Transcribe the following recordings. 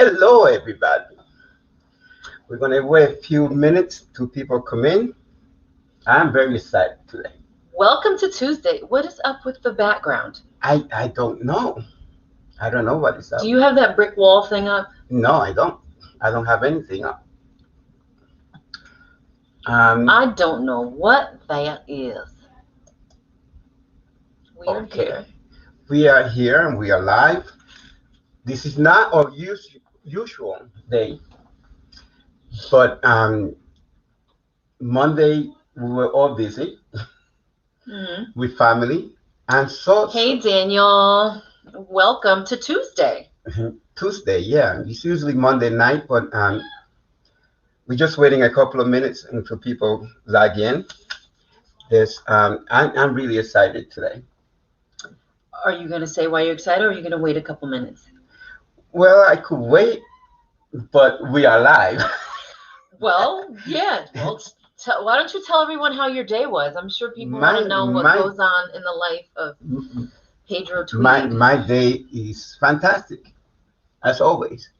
Hello, everybody. We're going to wait a few minutes till people come in. I'm very excited today. Welcome to Tuesday. What is up with the background? I don't know. I don't know what is up. Do you have that brick wall thing up? No, I don't. I don't have anything up. I don't know what that is. Okay. We are here and we are live. This is not our usual day, but Monday we were all busy with family, and so. Hey, Daniel. Welcome to Tuesday. Tuesday, yeah. It's usually Monday night, but we're just waiting a couple of minutes until people log in. I'm really excited today. Are you going to say why you're excited, or are you going to wait a couple minutes? Well, I could wait, but we are live. Well, yeah. Well, why don't you tell everyone how your day was? I'm sure people want to know what goes on in the life of Pedro Tweed. My day is fantastic, as always.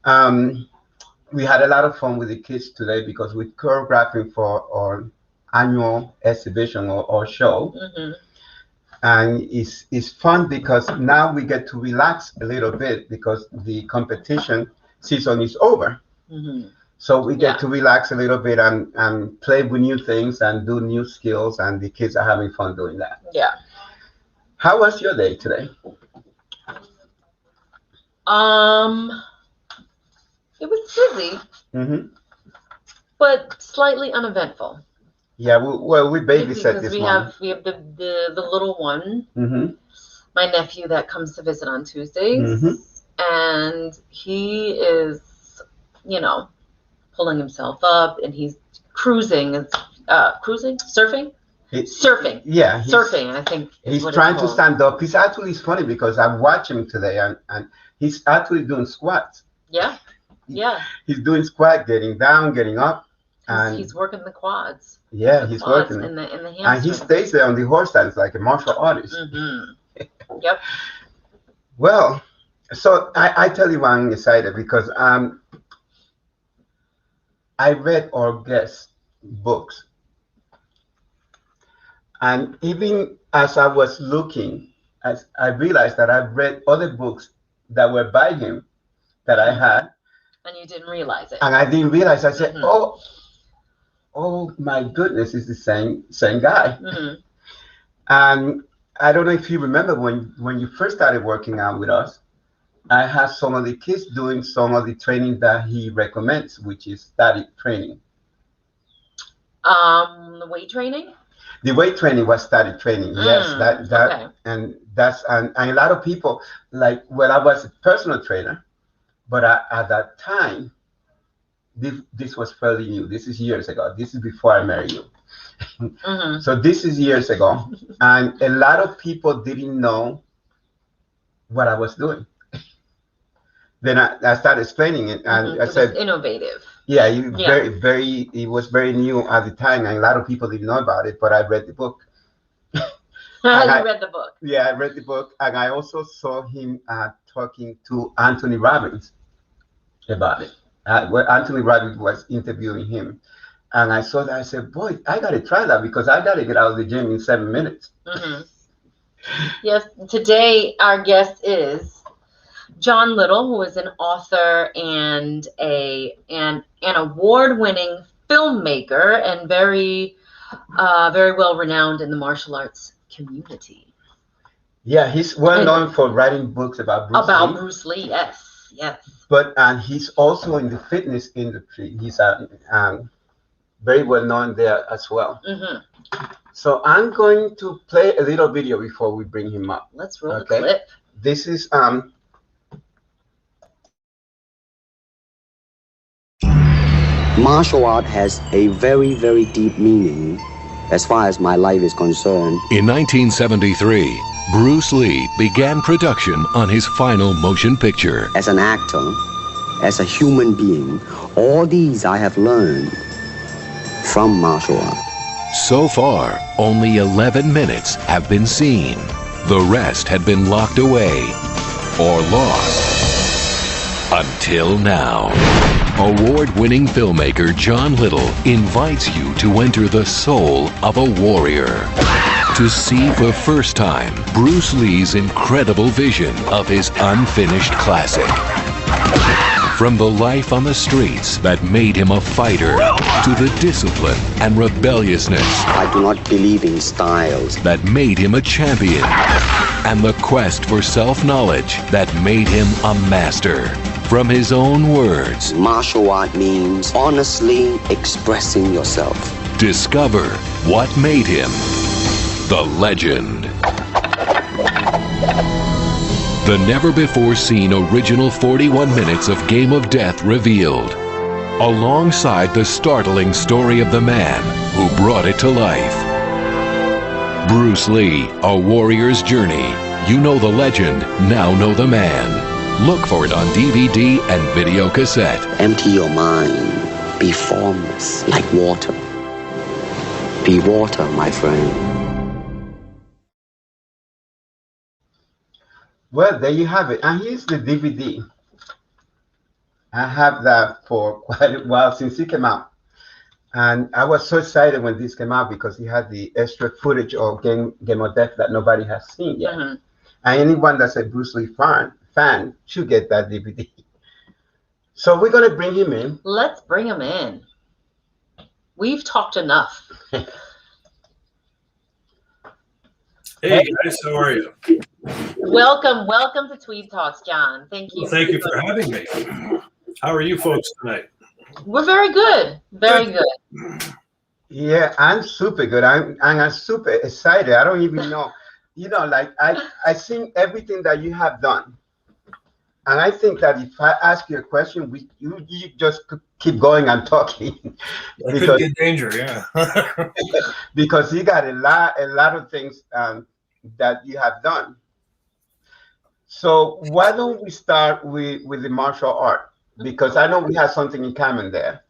We had a lot of fun with the kids today because we're choreographing for our annual exhibition or show. And it's fun because now we get to relax a little bit because the competition season is over. So we get to relax a little bit and play with new things and do new skills, and the kids are having fun doing that. Yeah. How was your day today? It was busy, but slightly uneventful. Yeah, we babysit this morning. We have the little one, my nephew that comes to visit on Tuesdays, and he is, pulling himself up, and he's surfing. Yeah, surfing. I think he's trying to stand up. It's funny because I watched him today, and he's actually doing squats. Yeah. He's doing squat, getting down, getting up. And he's working the quads. Yeah, he's working in the hamstring. And he stays there on the horse stance like a martial artist. Yep. Well, so I tell you why I'm excited because I read our guest books, and even as I was looking, as I realized that I've read other books that were by him that I had. And you didn't realize it. And I didn't realize. I said, oh my goodness, it's the same guy. And I don't know if you remember when you first started working out with us, I had some of the kids doing some of the training that he recommends, which is static training. The weight training? The weight training was static training. Yes, okay. And a lot of people, I was a personal trainer, but at that time, this was fairly new. This is years ago. This is before I married you. So this is years ago. And a lot of people didn't know what I was doing. Then I started explaining it, and I said, innovative. Yeah, it was very new at the time, and a lot of people didn't know about it, but I read the book. Read the book? Yeah, I read the book, and I also saw him talking to Anthony Robbins about it. Where Anthony Robbins was interviewing him. And I saw that, I said, boy, I got to try that because I got to get out of the gym in 7 minutes. Yes, today our guest is John Little, who is an author and an award-winning filmmaker and very well renowned in the martial arts community. Yeah, he's well known for writing books about Bruce Lee. Yes. But he's also in the fitness industry. He's very well known there as well. So I'm going to play a little video before we bring him up. Let's roll the clip. This is Martial art has a very, very deep meaning as far as my life is concerned. In 1973, Bruce Lee began production on his final motion picture. As an actor, as a human being, all these I have learned from martial art. So far, only 11 minutes have been seen. The rest had been locked away or lost. until now. Award-winning filmmaker John Little invites you to enter the soul of a warrior. To see for the first time Bruce Lee's incredible vision of his unfinished classic. From the life on the streets that made him a fighter to the discipline and rebelliousness I do not believe in styles. that made him a champion, and the quest for self-knowledge that made him a master. From his own words, Martial art means honestly expressing yourself. discover what made him the legend. The never-before-seen original 41 minutes of Game of Death revealed, alongside the startling story of the man who brought it to life. Bruce Lee, A Warrior's Journey. You know the legend, now know the man. Look for it on DVD and video cassette. Empty your mind. Be formless like water. Be water, my friend. Well, there you have it. And here's the DVD. I have that for quite a while since it came out. And I was so excited when this came out because he had the extra footage of Game of Death that nobody has seen yet. And anyone that's a Bruce Lee fan should get that DVD. So we're going to bring him in. Let's bring him in. We've talked enough. Hey guys, how are you? Welcome to Tweed Talks, John. Thank you. Well, thank you for having me. How are you folks tonight? We're very good. Very good. Yeah, I'm super good. I'm super excited. I don't even know. You know, like I seen everything that you have done. And I think that if I ask you a question, you just keep going and talking. That could be a danger, yeah. Because you got a lot of things that you have done. So why don't we start with the martial art? Because I know we have something in common there.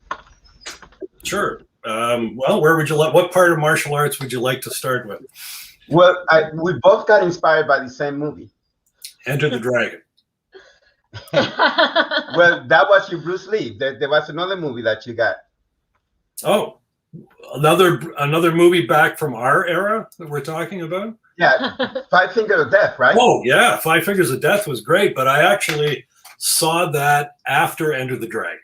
Sure. Well, where would you like? What part of martial arts would you like to start with? Well, we both got inspired by the same movie. Enter the Dragon. Well, that was your Bruce Lee. There was another movie that you got. Oh, another movie back from our era that we're talking about? Yeah, Five Fingers of Death, right? Oh, yeah. Five Fingers of Death was great, but I actually saw that after Enter the Dragon.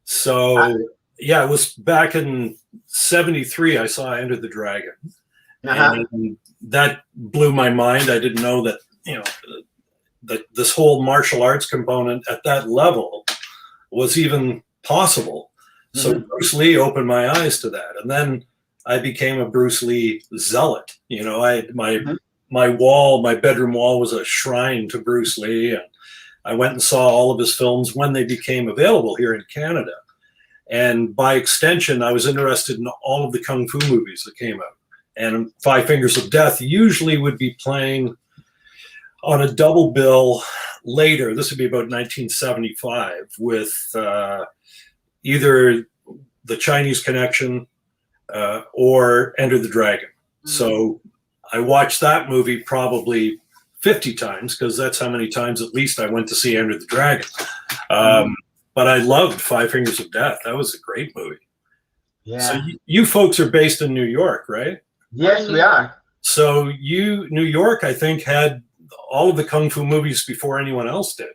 So, yeah, it was back in 73 I saw Enter the Dragon. And that blew my mind. I didn't know that, you know, that this whole martial arts component at that level was even possible. So Bruce Lee opened my eyes to that. And then I became a Bruce Lee zealot. You know, my bedroom wall was a shrine to Bruce Lee. And I went and saw all of his films when they became available here in Canada. And by extension, I was interested in all of the Kung Fu movies that came out. And Five Fingers of Death usually would be playing on a double bill later. This would be about 1975 with either The Chinese Connection or Enter the Dragon. So I watched that movie probably 50 times because that's how many times at least I went to see Enter the Dragon. But I loved Five Fingers of Death. That was a great movie. Yeah. So you folks are based in New York, right? Yes, we are. So New York, I think, had all of the Kung Fu movies before anyone else did,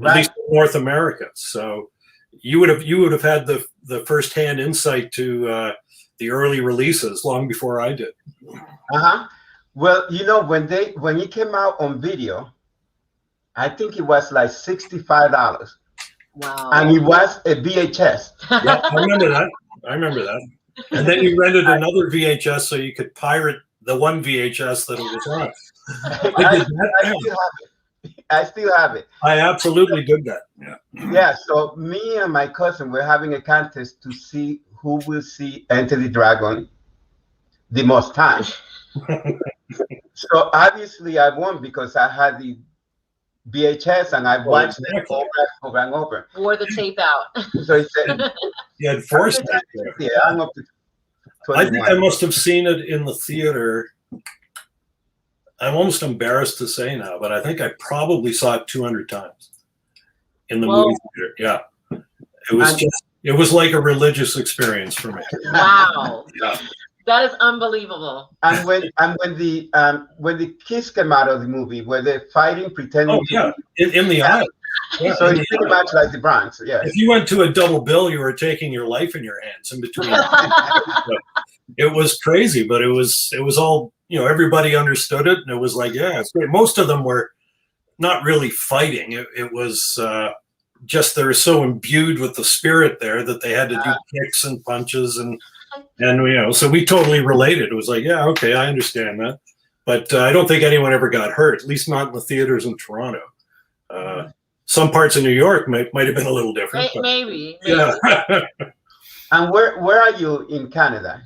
at least in North America. So you would have had the firsthand insight to the early releases long before I did. Well, you know, when it came out on video, I think it was like $65. Wow. And it was a VHS. Yeah, I remember that. And then you rented another VHS so you could pirate the one VHS that it was on. I still have it. I absolutely did that. Yeah. Yeah. So me and my cousin were having a contest to see who will see Enter the Dragon the most time. So obviously I won because I had the VHS and I watched it over and over. Wore the tape out. So he said, You had forced that. yeah, I'm up to 21. I think I must have seen it in the theater. I'm almost embarrassed to say now, but I think I probably saw it 200 times in the movie theater. Yeah, it was like a religious experience for me. Wow. Yeah. That is unbelievable. And when the kids came out of the movie, were they fighting, pretending? In the aisle. Yeah, so it's pretty much like the Bronx. Yeah. If you went to a double bill, you were taking your life in your hands in between. It was crazy, but it was all, everybody understood it, and it was like, yeah, it's great. Most of them were not really fighting. It was just they were so imbued with the spirit there that they had to do kicks and punches and so we totally related. It was like, yeah, okay, I understand that, but I don't think anyone ever got hurt, at least not in the theaters in Toronto. Some parts of New York might have been a little different. Maybe. Yeah. And where are you in Canada?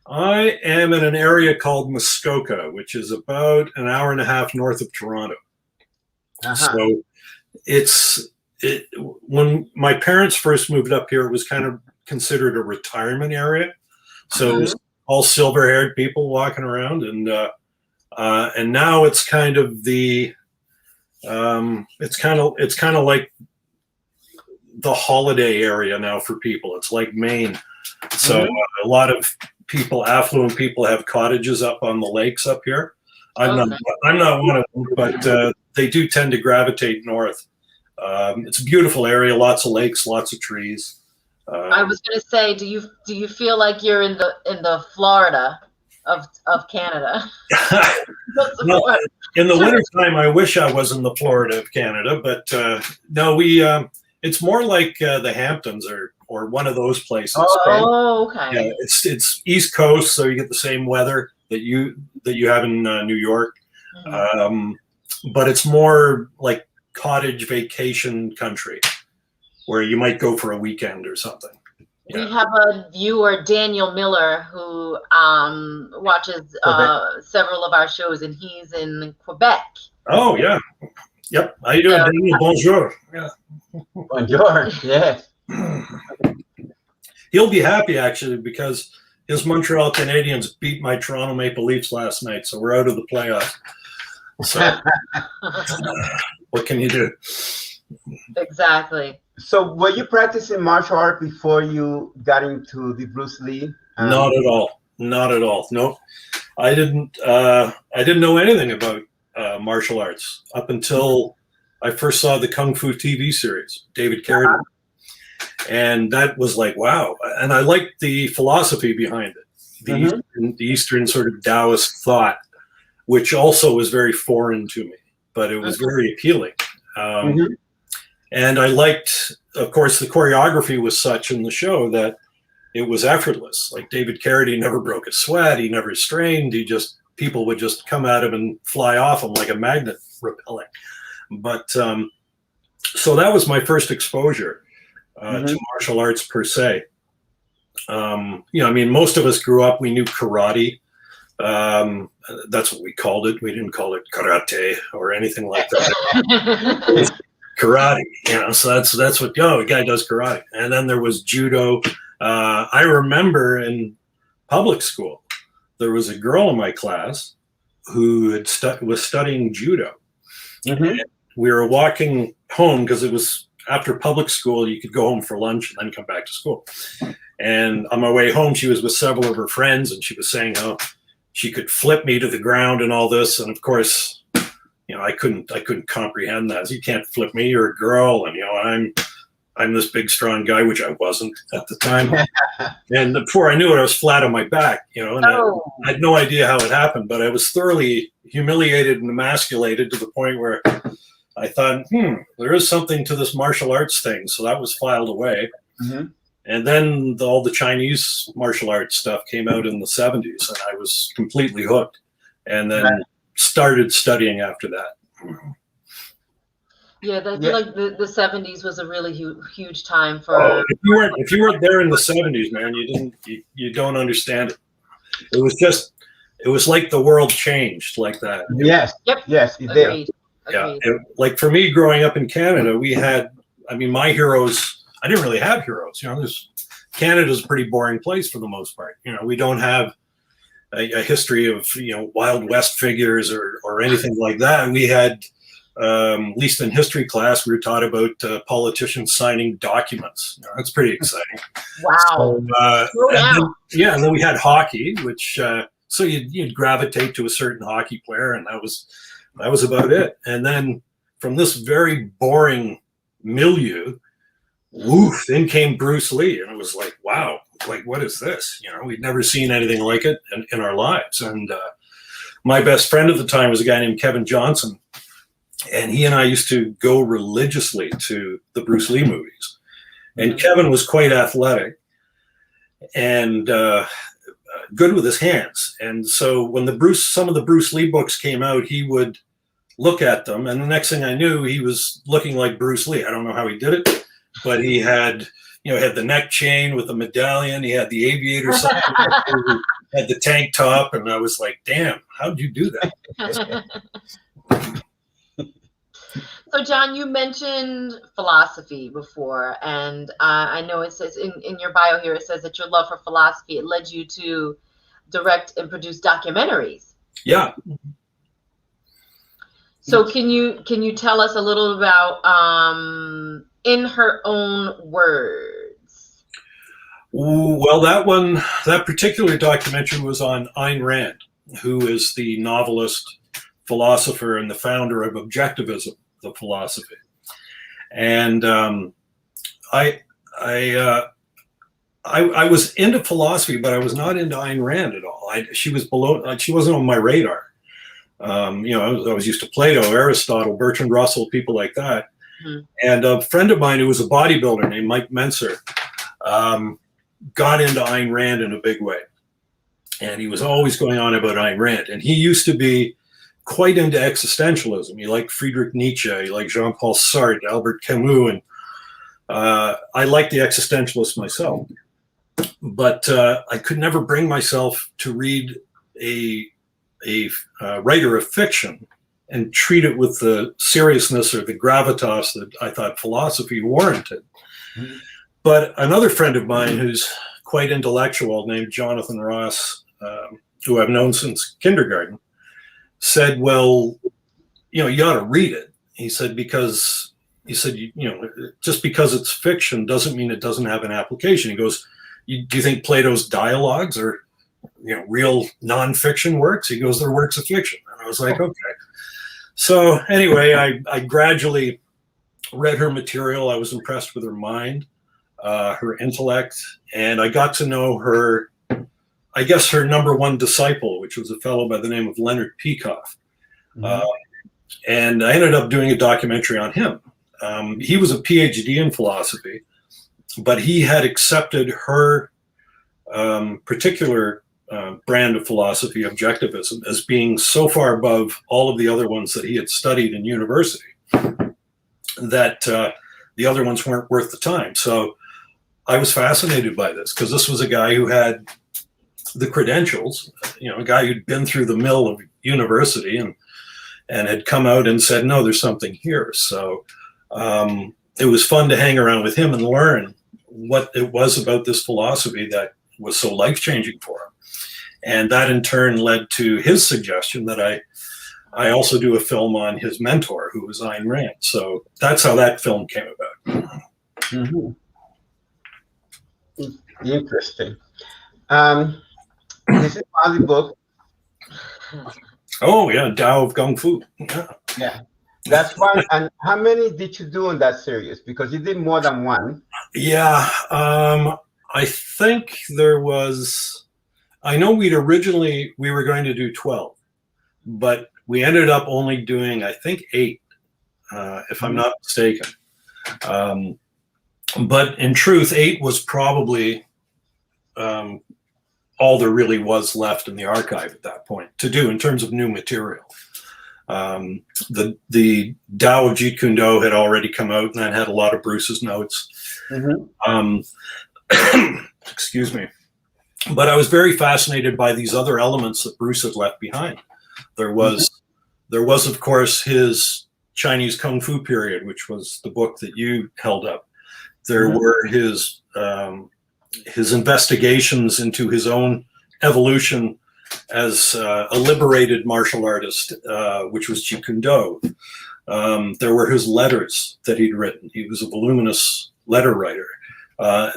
I am in an area called Muskoka, which is about an hour and a half north of Toronto. So when my parents first moved up here, it was kind of considered a retirement area. So it was all silver-haired people walking around, and now it's kind of it's kind of like the holiday area now for people. It's like Maine. So a lot of affluent people have cottages up on the lakes up here. I'm not one of them, but they do tend to gravitate north. It's a beautiful area, lots of lakes, lots of trees. I was going to say, do you feel like you're in the Florida of Canada? No, in the wintertime, I wish I was in the Florida of Canada, but no, it's more like the Hamptons or one of those places. Oh, okay. Yeah, it's East Coast, so you get the same weather that you have in New York, but it's more like cottage vacation country, where you might go for a weekend or something. Yeah. We have a viewer, Daniel Miller, who watches several of our shows, and he's in Quebec. Oh, yeah. Yep. How you doing, Daniel? Bonjour. Yeah. Bonjour. Yes. He'll be happy, actually, because his Montreal Canadiens beat my Toronto Maple Leafs last night, so we're out of the playoffs. So what can you do? Exactly. So were you practicing martial art before you got into the Bruce Lee? Not at all. Not at all. No, I didn't know anything about martial arts up until I first saw the Kung Fu TV series, David Carradine. And that was like, wow. And I liked the philosophy behind it, the Eastern sort of Taoist thought, which also was very foreign to me, but it was very appealing. And I liked, of course, the choreography was such in the show that it was effortless. Like David Carradine never broke a sweat. He never strained. People would just come at him and fly off him like a magnet repelling. But so that was my first exposure to martial arts per se. I mean, most of us grew up, we knew karate. That's what we called it. We didn't call it karate or anything like that. Karate, so that's what, a guy does karate. And then there was judo. I remember in public school, there was a girl in my class who was studying judo. And we were walking home because it was after public school, you could go home for lunch and then come back to school. And on my way home, she was with several of her friends, and she was saying how she could flip me to the ground and all this. And of course, I couldn't comprehend that. You can't flip me. You're a girl, and I'm this big, strong guy, which I wasn't at the time. And before I knew it, I was flat on my back. And I had no idea how it happened, but I was thoroughly humiliated and emasculated to the point where I thought, there is something to this martial arts thing. So that was filed away. And then all the Chinese martial arts stuff came out in the 70s, and I was completely hooked. And then started studying after that. Yeah, I feel like the 70s was a really huge time for. If you weren't there in the 70s, man, you don't understand it. It was like the world changed like that. Yes. Yep. Yes, it did. Yeah. Like for me, growing up in Canada, my heroes. I didn't really have heroes. Canada's a pretty boring place for the most part. We don't have a history of Wild West figures or anything like that. We had at least in history class, we were taught about politicians signing documents. That's pretty exciting. Wow. And then we had hockey, which so you'd gravitate to a certain hockey player, and that was about it. And then from this very boring milieu, woof, in came Bruce Lee, and it was like, wow, like, what is this? We'd never seen anything like it in our lives. And my best friend at the time was a guy named Kevin Johnson, and he and I used to go religiously to the Bruce Lee movies. And Kevin was quite athletic and good with his hands. And so when some of the Bruce Lee books came out, he would look at them, and the next thing I knew, he was looking like Bruce Lee. I don't know how he did it, but he had the neck chain with the medallion. He had the aviator sign, had the tank top, and I was like, damn, how'd you do that? So, John, you mentioned philosophy before, and I know it says in your bio here, it says that your love for philosophy, it led you to direct and produce documentaries. Yeah. So can you tell us a little about In Her Own Words? Well, that particular documentary was on Ayn Rand, who is the novelist, philosopher, and the founder of objectivism, the philosophy. And I was into philosophy, but I was not into Ayn Rand at all. She wasn't on my radar. I was used to Plato, Aristotle, Bertrand Russell, people like that. Mm-hmm. And a friend of mine who was a bodybuilder named Mike Menser got into Ayn Rand in a big way. And he was always going on about Ayn Rand. And he used to be quite into existentialism. He liked Friedrich Nietzsche, he liked Jean-Paul Sartre, Albert Camus, and I liked the existentialists myself. But I could never bring myself to read a writer of fiction and treat it with the seriousness or the gravitas that I thought philosophy warranted. Mm-hmm. But another friend of mine who's quite intellectual, named Jonathan Ross, who I've known since kindergarten, said, well, you ought to read it. He said, because just because it's fiction doesn't mean it doesn't have an application. He goes, do you think Plato's dialogues are real nonfiction works? He goes, they're works of fiction. And I was like, okay. So anyway, I gradually read her material. I was impressed with her mind, her intellect, and I got to know her, I guess her number one disciple, which was a fellow by the name of Leonard Peikoff. Mm-hmm. And I ended up doing a documentary on him. He was a PhD in philosophy, but he had accepted her particular brand of philosophy, objectivism, as being so far above all of the other ones that he had studied in university that the other ones weren't worth the time. So I was fascinated by this because this was a guy who had the credentials, a guy who'd been through the mill of university and had come out and said, no, there's something here. So it was fun to hang around with him and learn what it was about this philosophy that was so life-changing for him. And that in turn led to his suggestion that I also do a film on his mentor, who was Ayn Rand. So that's how that film came about. Mm-hmm. Interesting. This is my book. Oh yeah, Tao of Kung Fu. Yeah, that's one. And how many did you do in that series? Because you did more than one. Yeah, I think there was. I know we were going to do 12, but we ended up only doing, I think, 8, if I'm not mistaken. But in truth, 8 was probably all there really was left in the archive at that point to do in terms of new material. The Tao of Jeet Kune Do had already come out, and that had a lot of Bruce's notes. Mm-hmm. Excuse me. But I was very fascinated by these other elements that Bruce had left behind. There was, of course, his Chinese Kung Fu period, which was the book that you held up. There were his investigations into his own evolution as a liberated martial artist, which was Jeet Kune Do. There were his letters that he'd written. He was a voluminous letter writer.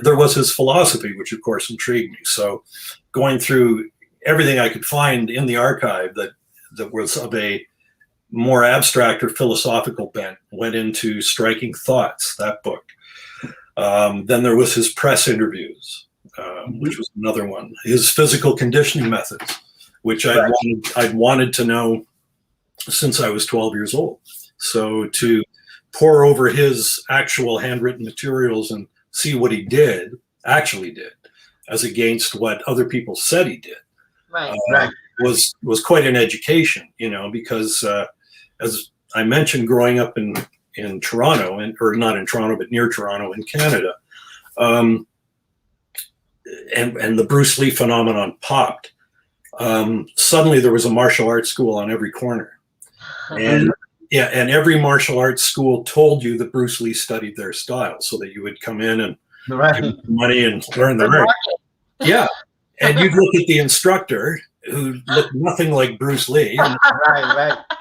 There was his philosophy, which of course intrigued me. So going through everything I could find in the archive that was of a more abstract or philosophical bent went into Striking Thoughts, that book. Then there was his press interviews, which was another one. His physical conditioning methods, which I'd wanted to know since I was 12 years old. So to pore over his actual handwritten materials and see what he actually did, as against what other people said he did, was quite an education, because as I mentioned, growing up in Toronto, or not in Toronto, but near Toronto in Canada, and the Bruce Lee phenomenon popped. Suddenly there was a martial arts school on every corner. And every martial arts school told you that Bruce Lee studied their style so that you would come in and give money and learn the art. Yeah. And you'd look at the instructor who looked nothing like Bruce Lee.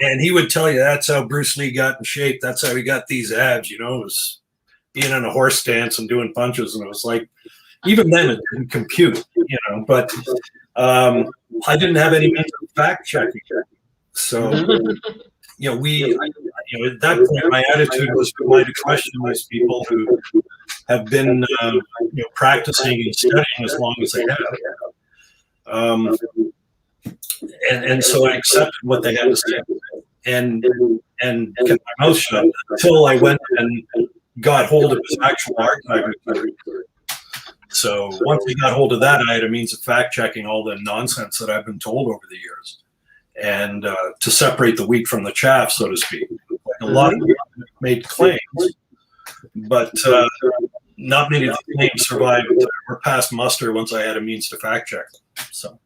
And he would tell you that's how Bruce Lee got in shape. That's how he got these abs, it was being in a horse stance and doing punches. And it was like, even then it didn't compute, but I didn't have any means of fact checking. So, at that point, my attitude was to try to question those people who have been, practicing and studying as long as they have. And so I accepted what they had to say and kept my mouth shut until I went and got hold of his actual archive material. So once we got hold of that, I had a means of fact checking all the nonsense that I've been told over the years, and to separate the wheat from the chaff, so to speak. A lot of people made claims, but not many of the claims survived or passed muster once I had a means to fact check them. So.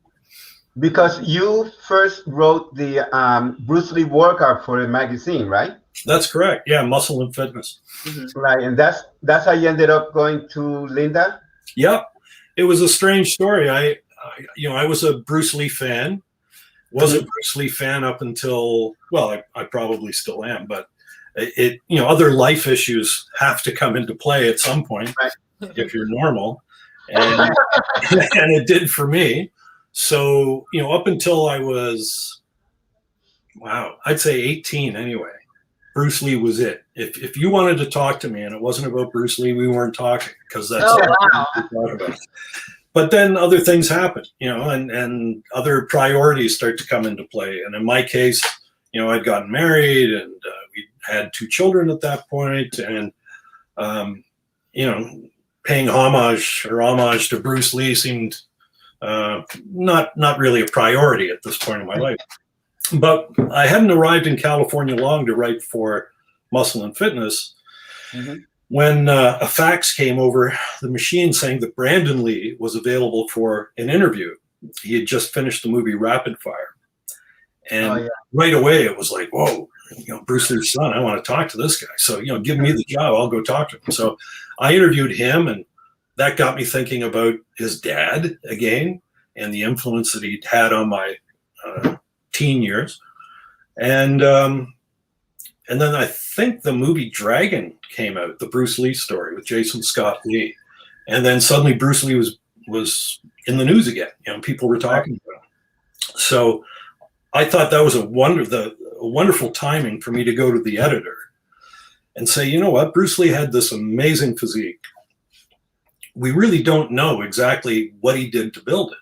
Because you first wrote the Bruce Lee workout for a magazine, right? That's correct. Yeah, Muscle and Fitness. Right, and that's how you ended up going to Linda. Yeah, it was a strange story. I was a Bruce Lee fan. Was a Bruce Lee fan up until, well, I probably still am, but other life issues have to come into play at some point if you're normal, and and it did for me. So, up until I was, I'd say 18 anyway, Bruce Lee was it. If you wanted to talk to me and it wasn't about Bruce Lee, we weren't talking, because that's all we thought about. But then other things happen, and other priorities start to come into play. And in my case, I'd gotten married and we had 2 children at that point, and, paying homage to Bruce Lee seemed not really a priority at this point in my life. But I hadn't arrived in California long to write for Muscle and Fitness when a fax came over the machine saying that Brandon Lee was available for an interview. He had just finished the movie Rapid Fire. And right away it was like, whoa, Bruce Lee's son, I want to talk to this guy. So, give me the job, I'll go talk to him. So I interviewed him, and that got me thinking about his dad again and the influence that he'd had on my teen years. And then I think the movie Dragon came out, the Bruce Lee story with Jason Scott Lee. And then suddenly Bruce Lee was in the news again. People were talking about him. So I thought that was a wonderful timing for me to go to the editor and say, you know what, Bruce Lee had this amazing physique. We really don't know exactly what he did to build it.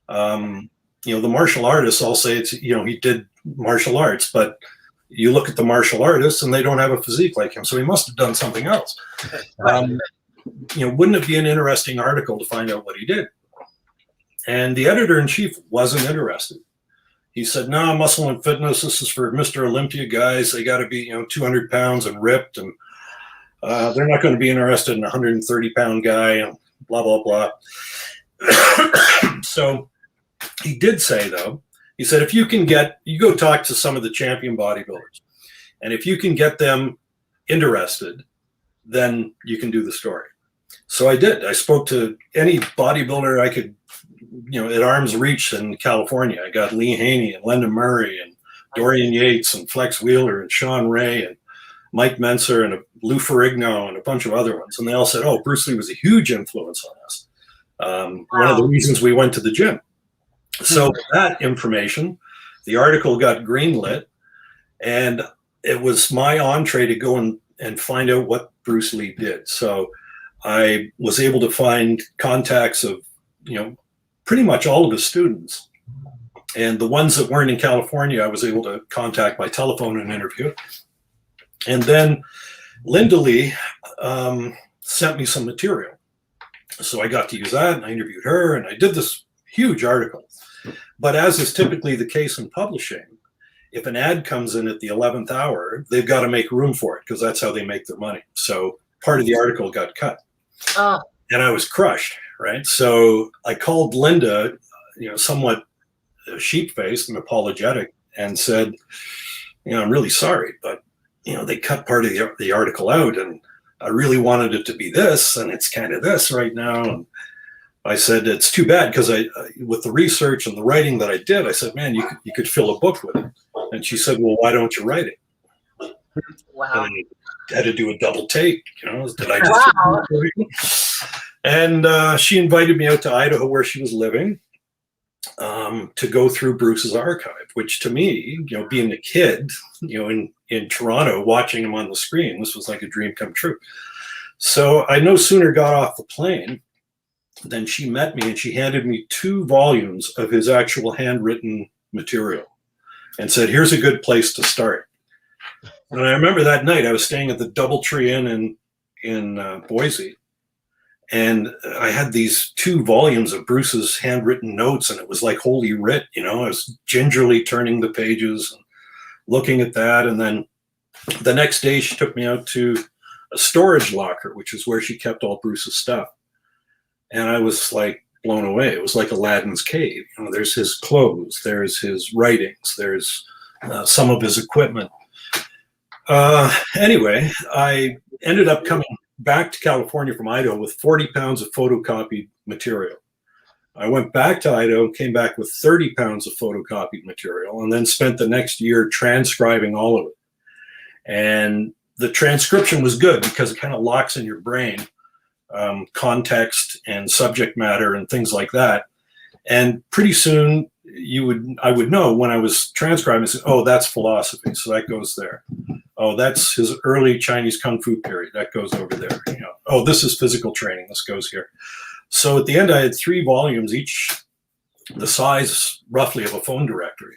The martial artists all say he did martial arts, but you look at the martial artists and they don't have a physique like him. So he must have done something else. Wouldn't it be an interesting article to find out what he did? And the editor-in-chief wasn't interested. He said, no, Muscle and Fitness, this is for Mr. Olympia guys. They got to be, 200 pounds and ripped, and they're not going to be interested in a 130-pound guy, and blah, blah, blah. So he did say, though, he said, if you go talk to some of the champion bodybuilders, and if you can get them interested, then you can do the story. So I did. I spoke to any bodybuilder I could, at arm's reach in California. I got Lee Haney and Lyndon Murray and Dorian Yates and Flex Wheeler and Sean Ray and Mike Menser and Lou Ferrigno and a bunch of other ones. And they all said, oh, Bruce Lee was a huge influence on us. One of the reasons we went to the gym. So with that information, the article got greenlit, and it was my entree to go and find out what Bruce Lee did. So I was able to find contacts of, pretty much all of his students. And the ones that weren't in California, I was able to contact by telephone and interview. And then Linda Lee sent me some material. So I got to use that, and I interviewed her, and I did this huge article. But as is typically the case in publishing, if an ad comes in at the 11th hour, they've got to make room for it because that's how they make their money. So part of the article got cut. Oh. And I was crushed, right? So I called Linda, somewhat sheep-faced and apologetic, and said, I'm really sorry, but they cut part of the article out, and I really wanted it to be this, and it's kind of this right now. And I said, it's too bad, because with the research and the writing that I did, I said, man, you could fill a book with it. And she said, well, why don't you write it? Wow. And I had to do a double take, did I just? Wow. And she invited me out to Idaho, where she was living, to go through Bruce's archive, which to me, being a kid, in Toronto, watching him on the screen, this was like a dream come true. So I no sooner got off the plane than she met me, and she handed me 2 volumes of his actual handwritten material and said, here's a good place to start. And I remember that night I was staying at the Doubletree Inn in Boise. And I had these 2 volumes of Bruce's handwritten notes, and it was like Holy Writ, I was gingerly turning the pages and looking at that. And then the next day she took me out to a storage locker, which is where she kept all Bruce's stuff. And I was like blown away. It was like Aladdin's cave. There's his clothes, there's his writings, there's some of his equipment. Anyway, I ended up coming back to California from Idaho with 40 pounds of photocopied material. I went back to Idaho, came back with 30 pounds of photocopied material, and then spent the next year transcribing all of it. And the transcription was good because it kind of locks in your brain context and subject matter and things like that. And pretty soon I would know when I was transcribing, say, oh, that's philosophy, so that goes there. Oh, that's his early Chinese Kung Fu period, that goes over there. Oh, this is physical training, this goes here. So at the end, I had 3 volumes, each the size roughly of a phone directory.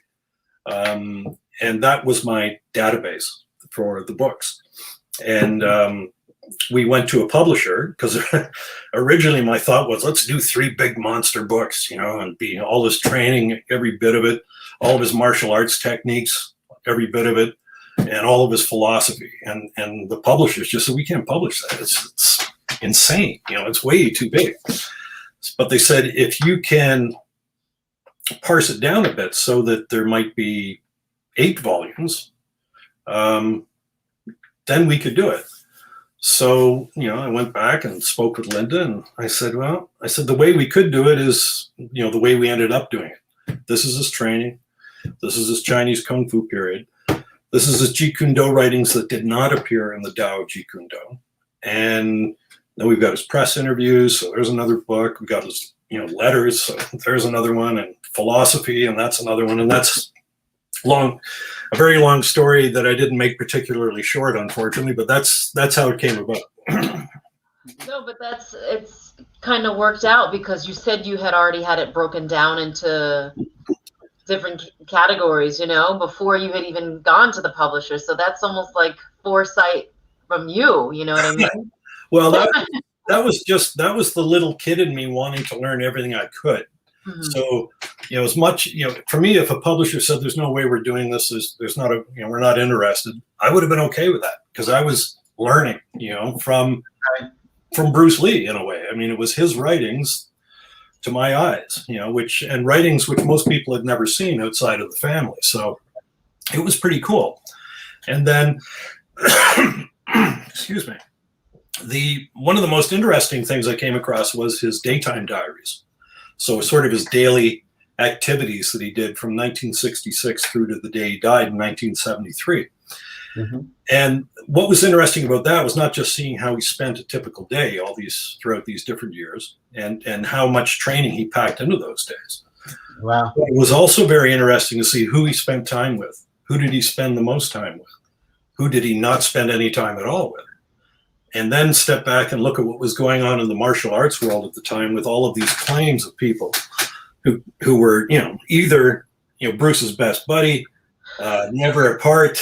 And that was my database for the books. And we went to a publisher because originally my thought was, let's do 3 big monster books, and be all this training, every bit of it, all of his martial arts techniques, every bit of it, and all of his philosophy. And the publishers just said, we can't publish that. It's insane. It's way too big. But they said, if you can parse it down a bit so that there might be 8 volumes, then we could do it. So, I went back and spoke with Linda, and I said, the way we could do it is, the way we ended up doing it. This is his training. This is his Chinese Kung Fu period. This is his Jeet Kune Do writings that did not appear in the Tao of Jeet Kune Do. And then we've got his press interviews. So there's another book. We've got his, letters. So there's another one, and philosophy, and that's another one. And that's a very long story that I didn't make particularly short, unfortunately, but that's how it came about. No, but it's kind of worked out because you said you had already had it broken down into different categories, before you had even gone to the publisher. So that's almost like foresight from you, you know what I mean? Well, that was the little kid in me wanting to learn everything I could. Mm-hmm. So, as much, for me, if a publisher said there's no way we're doing this, there's not we're not interested, I would have been okay with that because I was learning, from Bruce Lee in a way. I mean, it was his writings to my eyes, and writings which most people had never seen outside of the family. So it was pretty cool. And then, excuse me, one of the most interesting things I came across was his daytime diaries. So sort of his daily activities that he did from 1966 through to the day he died in 1973. Mm-hmm. And what was interesting about that was not just seeing how he spent a typical day throughout these different years and how much training he packed into those days. Wow. But it was also very interesting to see who he spent time with. Who did he spend the most time with? Who did he not spend any time at all with? And then step back and look at what was going on in the martial arts world at the time with all of these claims of people who were, either, Bruce's best buddy, never apart,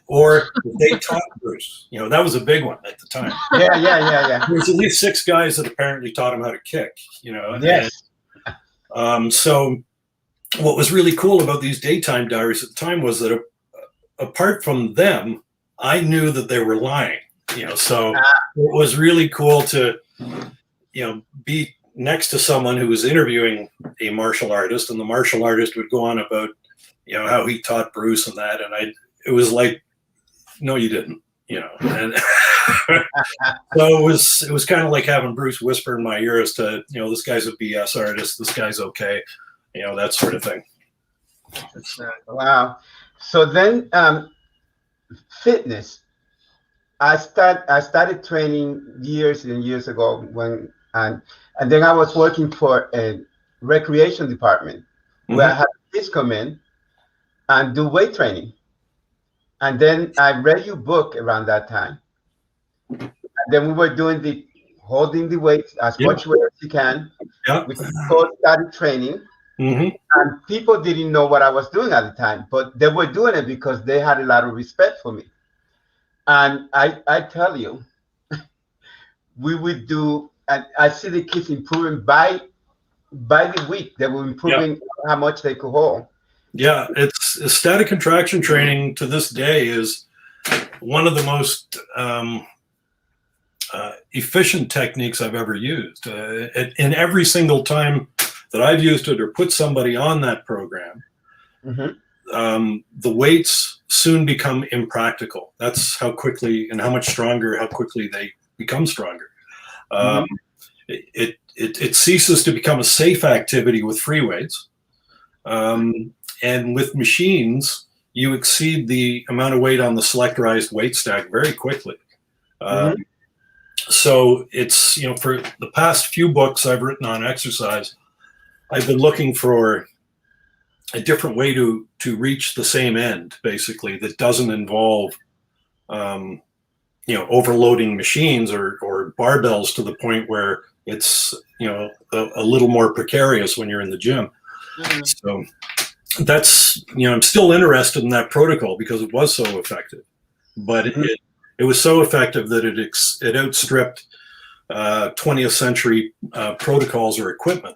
or they taught Bruce. That was a big one at the time. Yeah. There's at least 6 guys that apparently taught him how to kick, Yes. So what was really cool about these daytime diaries at the time was that apart from them, I knew that they were lying. So it was really cool to, be next to someone who was interviewing a martial artist, and the martial artist would go on about, how he taught Bruce and that. And it was like, no, you didn't, and so it was kind of like having Bruce whisper in my ear as to, this guy's a BS artist, this guy's okay, that sort of thing. Wow. So then, fitness. I started training years and years ago and then I was working for a recreation department where I had kids come in and do weight training. And then I read your book around that time. And then we were doing holding the weight as much weight as you can. We started training. And people didn't know what I was doing at the time, but they were doing it because they had a lot of respect for me. And I tell you, we would do, and I see the kids improving by the week. They were improving how much they could hold. Yeah, it's static contraction training to this day is one of the most efficient techniques I've ever used. In every single time that I've used it or put somebody on that program, the weights soon become impractical. That's how quickly and how much stronger, how quickly they become stronger. It ceases to become a safe activity with free weights. And with machines, you exceed the amount of weight on the selectorized weight stack very quickly. So it's, for the past few books I've written on exercise, I've been looking for a different way to reach the same end, basically, that doesn't involve, overloading machines or barbells to the point where it's, a little more precarious when you're in the gym. So that's, I'm still interested in that protocol because it was so effective, but it was so effective that it outstripped 20th century protocols or equipment.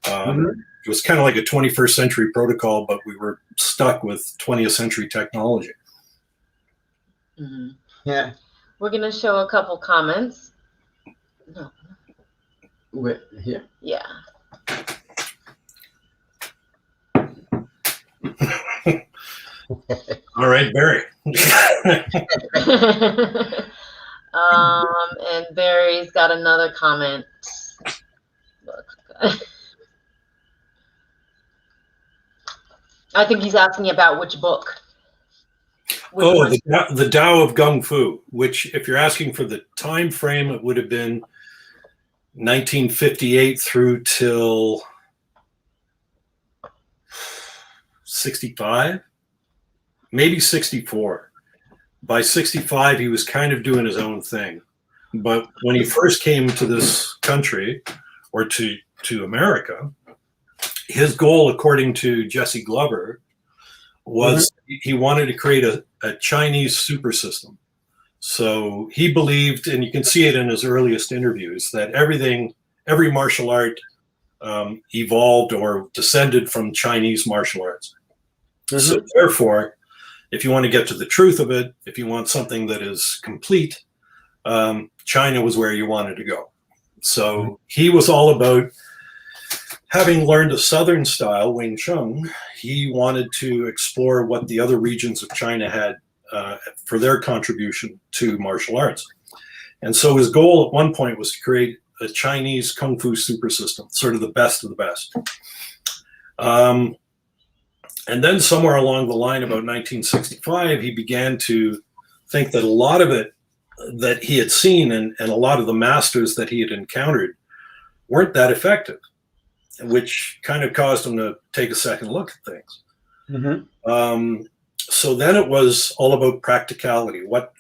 It was kind of like a 21st century protocol, but we were stuck with 20th century technology. Yeah. We're going to show a couple comments. No. Wait, here? Yeah. All right, Barry. And Barry's got another comment. Look. I think he's asking about which book. The Tao of Kung Fu, which, if you're asking for the time frame, it would have been 1958 through till 65, maybe 64. By 65, he was kind of doing his own thing. But when he first came to this country, or to America, his goal, according to Jesse Glover, was he wanted to create a Chinese super system. So he believed, and you can see it in his earliest interviews, that every martial art evolved or descended from Chinese martial arts. So therefore, if you want to get to the truth of it, if you want something that is complete, China was where you wanted to go. So he was all about, having learned a Southern style, Wing Chun, he wanted to explore what the other regions of China had for their contribution to martial arts. And so his goal at one point was to create a Chinese Kung Fu super system, sort of the best of the best. And then somewhere along the line, about 1965, he began to think that a lot of it that he had seen and a lot of the masters that he had encountered weren't that effective, which kind of caused him to take a second look at things. So then it was all about practicality. What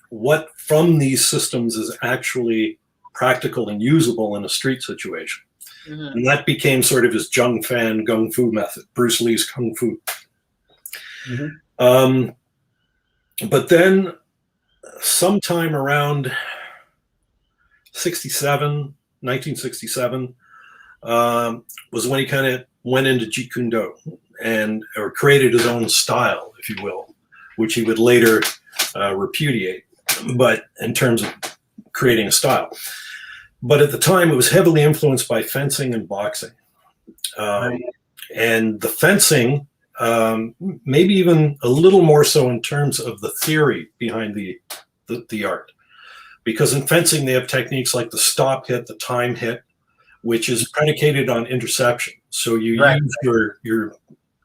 from these systems is actually practical and usable in a street situation? And that became sort of his Jung Fan Kung Fu method, Bruce Lee's Kung Fu. But then sometime around 1967, was when he kind of went into Jeet Kune Do or created his own style, if you will, which he would later repudiate, but in terms of creating a style. But at the time, it was heavily influenced by fencing and boxing. And the fencing, maybe even a little more so in terms of the theory behind the art. Because in fencing, they have techniques like the stop hit, the time hit, which is predicated on interception. So you use your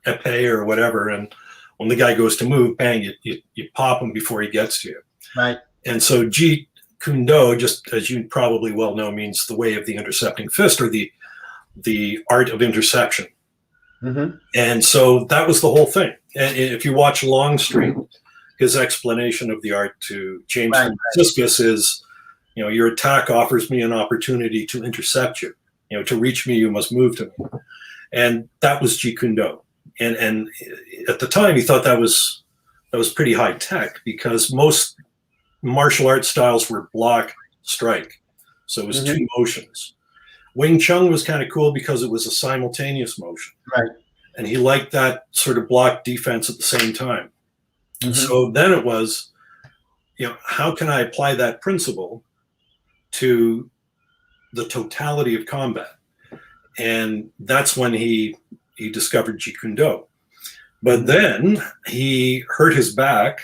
épée or whatever, and when the guy goes to move, bang, you pop him before he gets to you. Right. And so Jeet Kune Do, just as you probably well know, means the way of the intercepting fist, or the art of interception. And so that was the whole thing. And if you watch Longstreet, his explanation of the art to James Franciscus is, your attack offers me an opportunity to intercept you. To reach me, you must move to me. And that was Jeet Kune Do. And at the time, he thought that was pretty high tech, because most martial arts styles were block, strike. So it was two motions. Wing Chun was kind of cool because it was a simultaneous motion. Right. And he liked that sort of block defense at the same time. So then it was, how can I apply that principle to the totality of combat? And that's when he discovered Jeet Kune Do. But then he hurt his back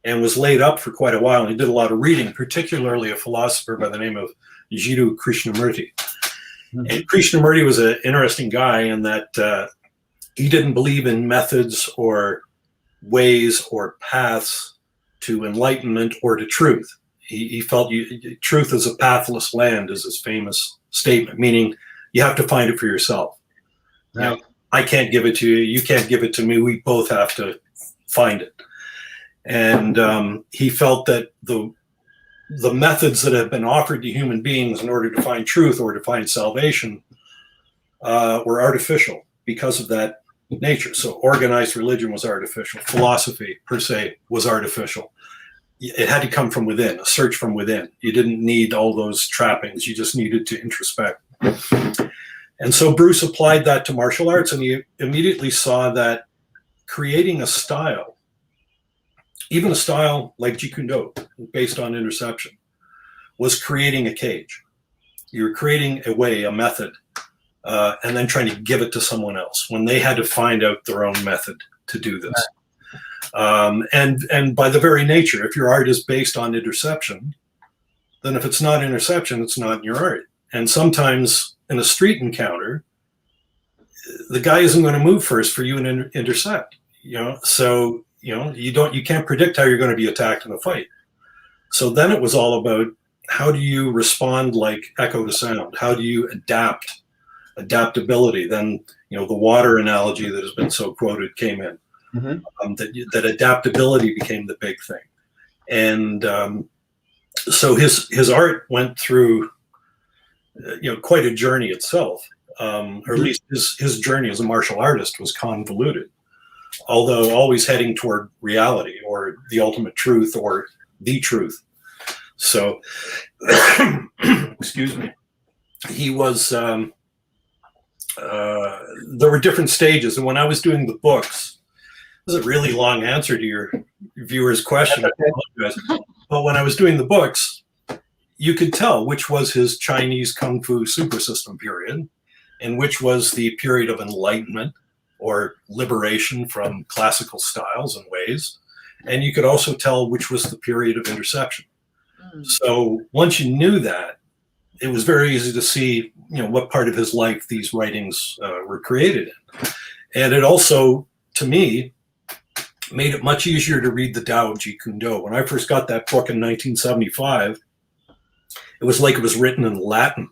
and was laid up for quite a while. And he did a lot of reading, particularly a philosopher by the name of Jiddu Krishnamurti. And Krishnamurti was an interesting guy in that he didn't believe in methods or ways or paths to enlightenment or to truth. He felt truth is a pathless land, is his famous statement, meaning you have to find it for yourself. Right. I can't give it to you. You can't give it to me. We both have to find it. And he felt that the methods that have been offered to human beings in order to find truth or to find salvation were artificial because of that nature. So organized religion was artificial. Philosophy per se was artificial. It had to come from within, a search from within. You didn't need all those trappings. You just needed to introspect. And so Bruce applied that to martial arts, and he immediately saw that creating a style, even a style like Jeet Kune Do, based on interception, was creating a cage. You were creating a way, a method, and then trying to give it to someone else when they had to find out their own method to do this. And by the very nature, if your art is based on interception, then if it's not interception, it's not in your art. And sometimes in a street encounter, the guy isn't going to move first for you to intercept. So you can't predict how you're going to be attacked in a fight. So then it was all about, how do you respond like echo to sound? How do you adaptability? Then the water analogy that has been so quoted came in. That adaptability became the big thing. And so his art went through quite a journey itself, or at least his journey as a martial artist was convoluted, although always heading toward reality or the ultimate truth or the truth. So excuse me, he was there were different stages, and when I was doing the books, this is a really long answer to your viewer's question. I apologize. But when I was doing the books, you could tell which was his Chinese Kung Fu super system period and which was the period of enlightenment or liberation from classical styles and ways. And you could also tell which was the period of interception. So once you knew that, it was very easy to see, what part of his life these writings were created in. And it also, to me, made it much easier to read the Tao of Jeet Kune Do. When I first got that book in 1975, it was like it was written in Latin.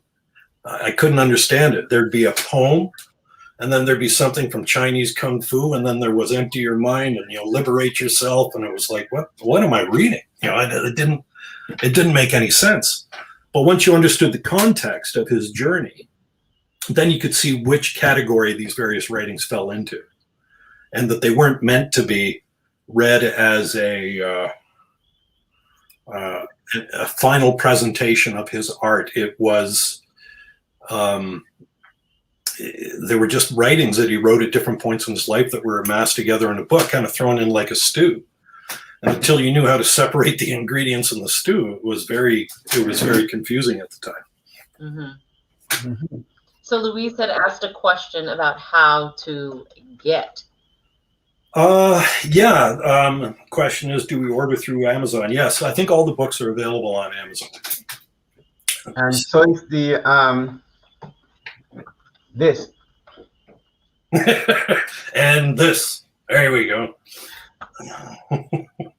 I couldn't understand it. There'd be a poem, and then there'd be something from Chinese Kung Fu, and then there was Empty Your Mind and, Liberate Yourself. And it was like, what am I reading? It didn't make any sense. But once you understood the context of his journey, then you could see which category these various writings fell into, and that they weren't meant to be read as a final presentation of his art. It was, they were just writings that he wrote at different points in his life that were amassed together in a book, kind of thrown in like a stew. And until you knew how to separate the ingredients in the stew, it was very confusing at the time. Mm-hmm. Mm-hmm. So Louise had asked a question about how to get. Question is, do we order through Amazon? Yes, I think all the books are available on Amazon. And so is the this. And this. There we go.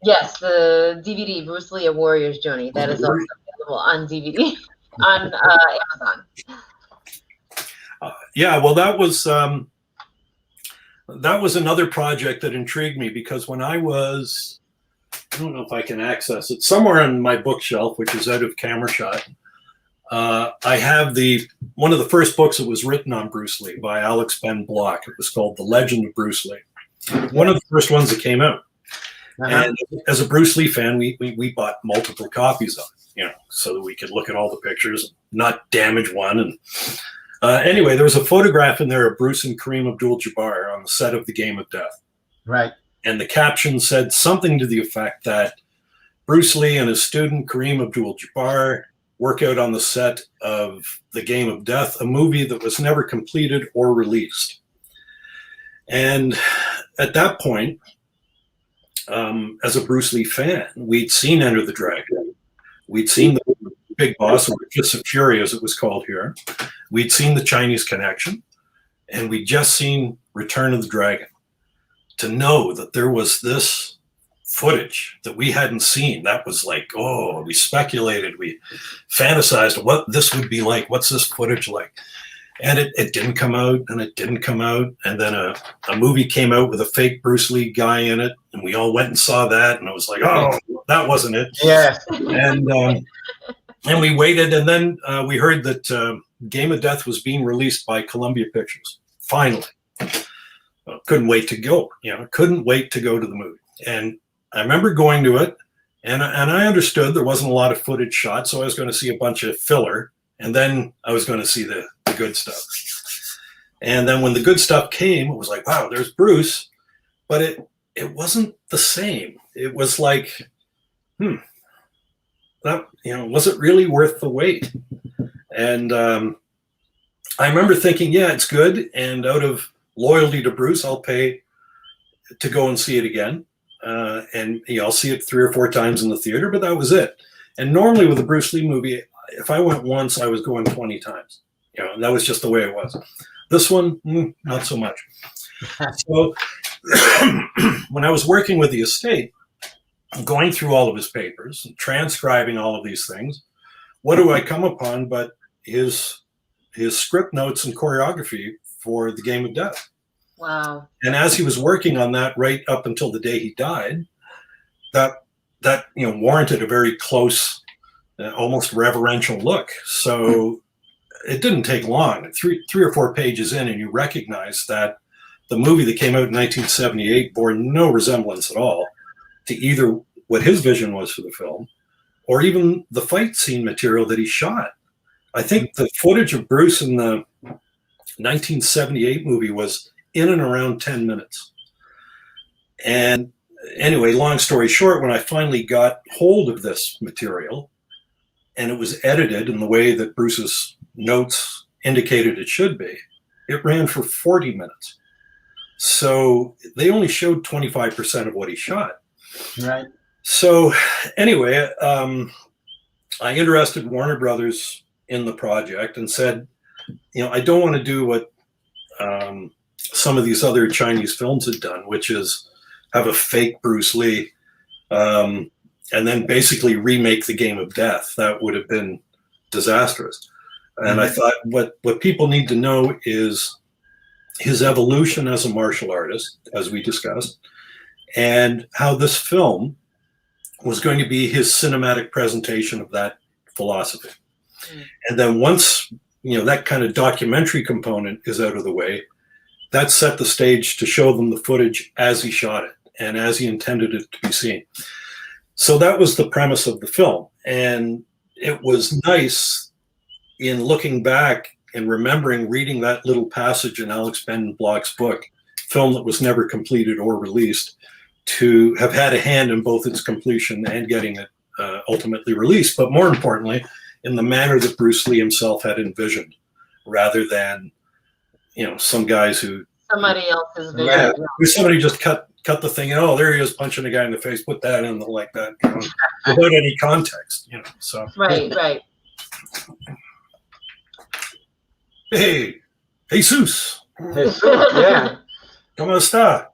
Yes, the DVD, Bruce Lee, A Warrior's Journey. That is also available on DVD on Amazon. Well, that was another project that intrigued me, because when I don't know if I can access it, somewhere on my bookshelf, which is out of camera shot, I have one of the first books that was written on Bruce Lee by Alex Ben Block. It was called The Legend of Bruce Lee. One of the first ones that came out. And as a Bruce Lee fan, we bought multiple copies of it, so that we could look at all the pictures and not damage one. And anyway, there was a photograph in there of Bruce and Kareem Abdul-Jabbar on the set of The Game of Death. Right. And the caption said something to the effect that Bruce Lee and his student Kareem Abdul-Jabbar work out on the set of The Game of Death, a movie that was never completed or released. And at that point, as a Bruce Lee fan, we'd seen Enter the Dragon. We'd seen The Big Boss, or Fist of Fury as it was called here. We'd seen The Chinese Connection, and we'd just seen Return of the Dragon. To know that there was this footage that we hadn't seen, that was like, we speculated, we fantasized what this would be like. What's this footage like? And it didn't come out, and it didn't come out. And then a movie came out with a fake Bruce Lee guy in it, and we all went and saw that, and it was like, that wasn't it. Yes. And we waited, and then we heard that Game of Death was being released by Columbia Pictures. Finally. Couldn't wait to go. Couldn't wait to go to the movie. And I remember going to it, and I understood there wasn't a lot of footage shot, so I was going to see a bunch of filler, and then I was going to see the good stuff. And then when the good stuff came, it was like, wow, there's Bruce, but it wasn't the same. It was like, that, was it really worth the wait? And I remember thinking, yeah, it's good, and out of loyalty to Bruce, I'll pay to go and see it again. And I'll see it 3 or 4 times in the theater, but that was it. And normally with a Bruce Lee movie, if I went once, I was going 20 times. And that was just the way it was. This one, not so much. So when I was working with the estate, going through all of his papers, transcribing all of these things, what do I come upon but his script notes and choreography for The Game of Death. Wow. And as he was working on that right up until the day he died, that warranted a very close, almost reverential look. So it didn't take long. Three or 4 pages in, and you recognize that the movie that came out in 1978 bore no resemblance at all to either what his vision was for the film or even the fight scene material that he shot. I think the footage of Bruce in the 1978 movie was in and around 10 minutes. And anyway, long story short, when I finally got hold of this material and it was edited in the way that Bruce's notes indicated it should be, it ran for 40 minutes. So they only showed 25% of what he shot. Right. So anyway, I interested Warner Brothers in the project and said, I don't want to do what some of these other Chinese films had done, which is have a fake Bruce Lee, and then basically remake the Game of Death. That would have been disastrous. And I thought what people need to know is his evolution as a martial artist, as we discussed, and how this film was going to be his cinematic presentation of that philosophy. And then once, that kind of documentary component is out of the way, that set the stage to show them the footage as he shot it and as he intended it to be seen. So that was the premise of the film. And it was nice in looking back and remembering reading that little passage in Alex Ben Block's book, film that was never completed or released, to have had a hand in both its completion and getting it ultimately released, but more importantly, in the manner that Bruce Lee himself had envisioned, rather than, some guys who somebody else's vision. Yeah, somebody just cut the thing. Oh, there he is punching a guy in the face. Put that in like that, without any context. So right. Hey, Jesus. Yeah. ¿Cómo está?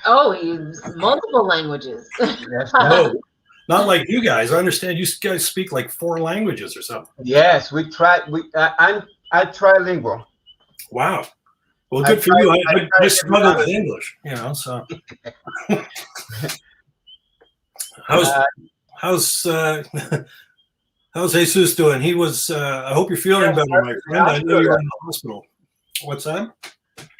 Oh, he's multiple languages. Yes, No, not like you guys. I understand you guys speak like 4 languages or something. yes, we try. I'm trilingual. Wow. Well, good for you. I struggle with English, so. How's Jesus doing? He was, I hope you're feeling better, my friend. I know you're in the hospital. What's that?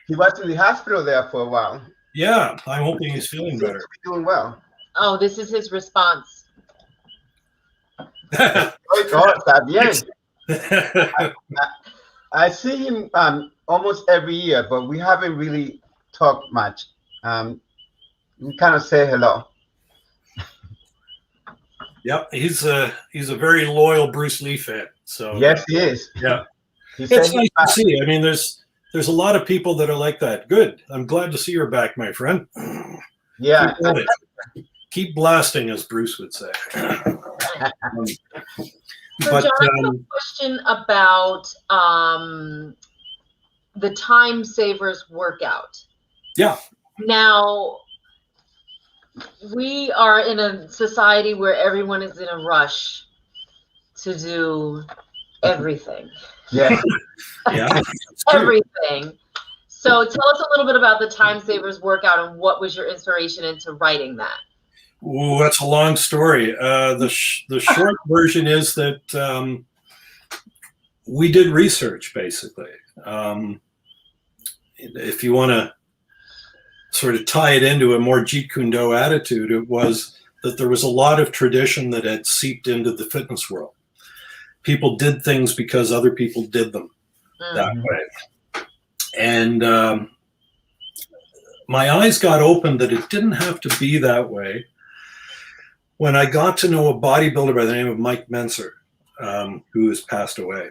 He was in the hospital there for a while. Yeah, I'm hoping he's feeling He better. seems to be doing well. Oh, this is his response. Oh, está bien. I see him almost every year, but we haven't really talked much. We kind of say hello. Yep, he's a very loyal Bruce Lee fan. So Yes, he is. yeah, He it's said nice to see. I mean, there's a lot of people that are like that. Good. I'm glad to see you're back, my friend. yeah. Keep at it. Keep blasting, as Bruce would say. So, But John, I have a question about the Time Savers workout. yeah, Now, we are in a society where everyone is in a rush to do everything. Yeah. yeah. Everything. So tell us a little bit about the Time Savers workout and what was your inspiration into writing that? Ooh, that's a long story. The short version is that we did research, basically. If you want to sort of tie it into a more Jeet Kune Do attitude, it was that there was a lot of tradition that had seeped into the fitness world. People did things because other people did them that way. And my eyes got opened that it didn't have to be that way when I got to know a bodybuilder by the name of Mike Menser, who has passed away.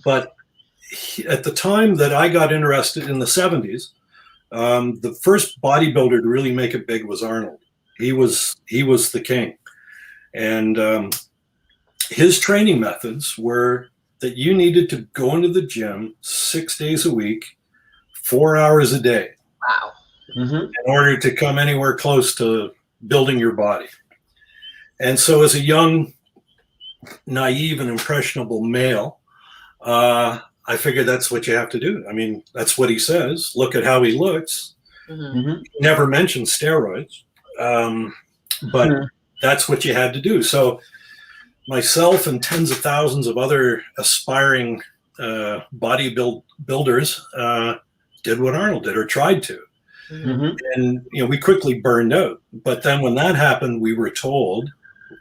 But at the time that I got interested in the 70s, the first bodybuilder to really make it big was Arnold. He was the king. And his training methods were that you needed to go into the gym 6 days a week, 4 hours a day. Wow. In order to come anywhere close to building your body. And so as a young, naive and impressionable male, I figured that's what you have to do. I mean, that's what he says. Look at how he looks. Never mentioned steroids, but that's what you had to do. So myself and tens of thousands of other aspiring bodybuilders did what Arnold did, or tried to. And we quickly burned out. But then when that happened, we were told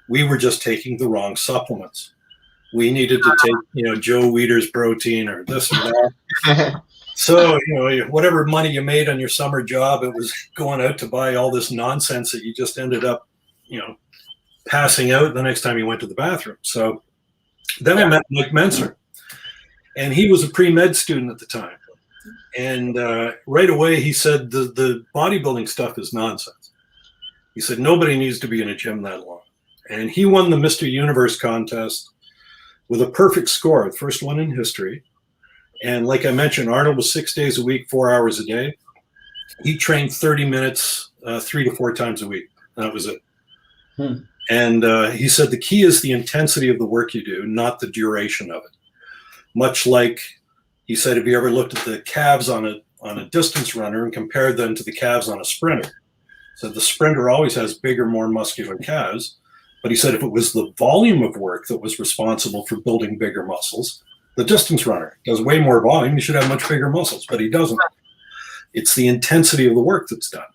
we were just taking the wrong supplements. We needed to take, Joe Weider's protein or this or that. So, whatever money you made on your summer job, it was going out to buy all this nonsense that you just ended up, passing out the next time you went to the bathroom. So then I met Mike Menser, and he was a pre-med student at the time. And right away he said the bodybuilding stuff is nonsense. He said nobody needs to be in a gym that long. And he won the Mr. Universe contest with a perfect score, the first one in history. And like I mentioned, Arnold was 6 days a week, 4 hours a day. He trained 30 minutes, 3 to 4 times a week. That was it. And he said the key is the intensity of the work you do, not the duration of it. Much like he said, have you ever looked at the calves on a distance runner and compared them to the calves on a sprinter? So the sprinter always has bigger, more muscular calves. But he said if it was the volume of work that was responsible for building bigger muscles, the distance runner does way more volume. He should have much bigger muscles, but he doesn't. It's the intensity of the work that's done.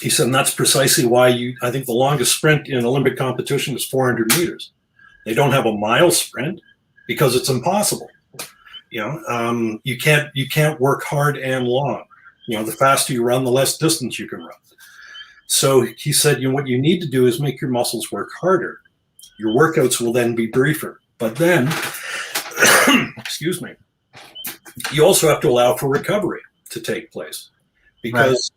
He said, and that's precisely why I think the longest sprint in Olympic competition is 400 meters. They don't have a mile sprint because it's impossible. You can't work hard and long. The faster you run, the less distance you can run. So he said, what you need to do is make your muscles work harder. Your workouts will then be briefer. But then, excuse me, you also have to allow for recovery to take place, because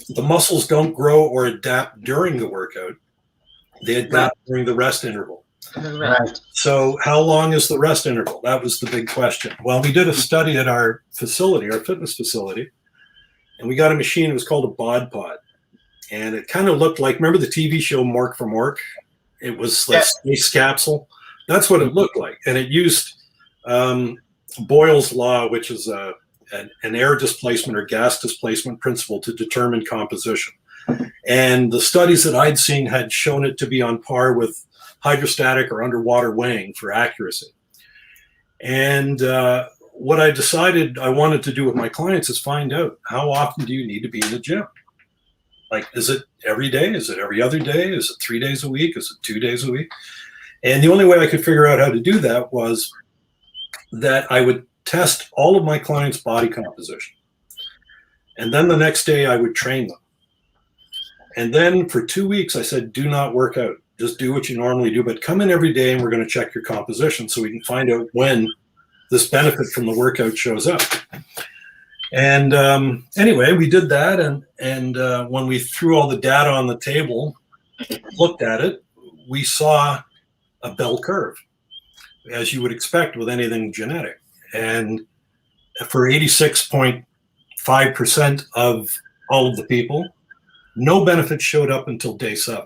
the muscles don't grow or adapt during the workout. They adapt during the rest interval. Right. So how long is the rest interval? That was the big question. Well, we did a study at our facility, our fitness facility, and we got a machine. It was called a bod pod. And it kind of looked like, remember the TV show Mork from Ork? It was like space capsule. That's what it looked like. And it used Boyle's law, which is an air displacement or gas displacement principle to determine composition. And the studies that I'd seen had shown it to be on par with hydrostatic or underwater weighing for accuracy. And what I decided I wanted to do with my clients is find out, how often do you need to be in the gym? Like, is it every day? Is it every other day? Is it 3 days a week? Is it 2 days a week? And the only way I could figure out how to do that was that I would test all of my clients' body composition. And then the next day I would train them. And then for 2 weeks, I said, do not work out. Just do what you normally do, but come in every day and we're going to check your composition so we can find out when this benefit from the workout shows up. And anyway, we did that. And when we threw all the data on the table, looked at it, we saw a bell curve, as you would expect with anything genetic. And for 86.5% of all of the people, no benefit showed up until day 7.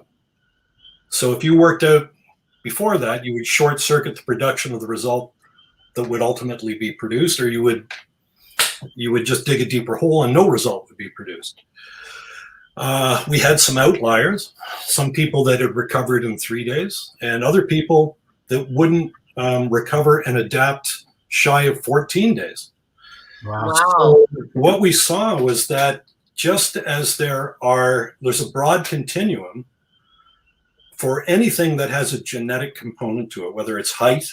So if you worked out before that, you would short circuit the production of the result that would ultimately be produced, or you would just dig a deeper hole and no result would be produced. We had some outliers, some people that had recovered in 3 days, and other people that wouldn't recover and adapt shy of 14 days. Wow. So what we saw was that just as there's a broad continuum for anything that has a genetic component to it, whether it's height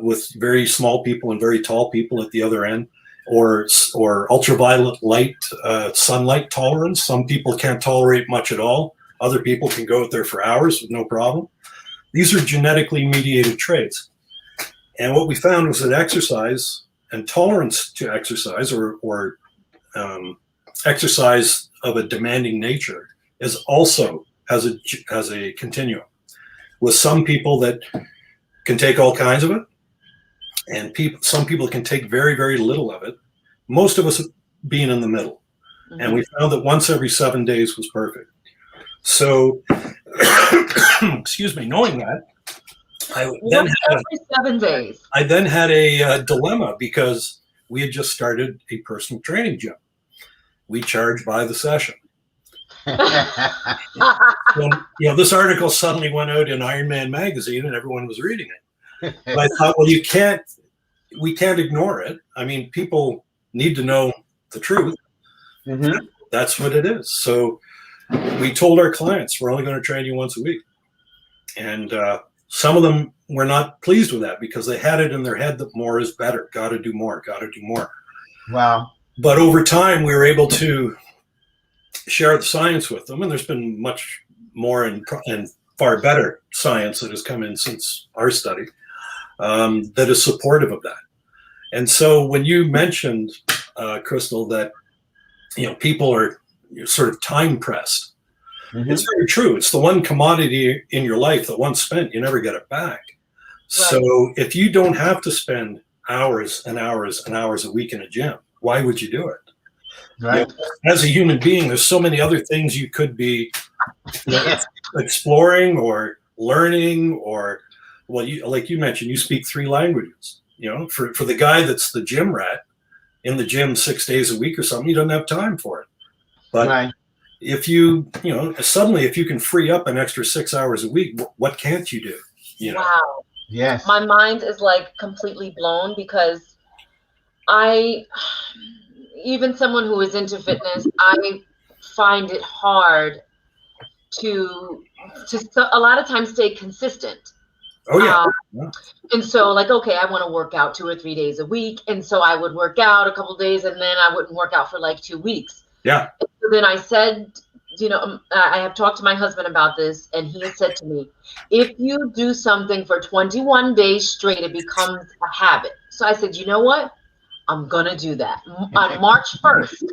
with very small people and very tall people at the other end, or ultraviolet light, sunlight tolerance. Some people can't tolerate much at all. Other people can go out there for hours with no problem. These are genetically mediated traits. And what we found was that exercise and tolerance to exercise, or exercise of a demanding nature, is also has a continuum. With some people that can take all kinds of it, and some people can take very, very little of it. Most of us being in the middle. Mm-hmm. And we found that once every 7 days was perfect. So, excuse me, knowing that, I then had a dilemma, because we had just started a personal training gym. We charge by the session. This article suddenly went out in Iron Man magazine and everyone was reading it. But I thought, well, we can't ignore it. I mean, people need to know the truth. Mm-hmm. That's what it is. So we told our clients, we're only going to train you once a week. And some of them were not pleased with that, because they had it in their head that more is better. Got to do more. Wow. But over time, we were able to share the science with them. And there's been much more and far better science that has come in since our study that is supportive of that. And so when you mentioned, Crystal, that people are sort of time pressed, mm-hmm. It's very true. It's the one commodity in your life that once spent, you never get it back. Right. So if you don't have to spend hours and hours and hours a week in a gym. Why would you do it? Right. You know, as a human being, there's so many other things you could be exploring or learning, or, well, like you mentioned, you speak 3 languages. You know, for the guy that's the gym rat in the gym 6 days a week or something, you don't have time for it. But Right. if suddenly if you can free up an extra 6 hours a week, what can't you do? You know? Wow. Yes. My mind is like completely blown, because even someone who is into fitness, I find it hard to a lot of times stay consistent. Oh yeah. And so, like, okay, I want to work out 2 or 3 days a week, and so I would work out a couple days, and then I wouldn't work out for like 2 weeks. Yeah. And so then I said, I have talked to my husband about this, and he has said to me, if you do something for 21 days straight, it becomes a habit. So I said, you know what? I'm going to do that. On March 1st,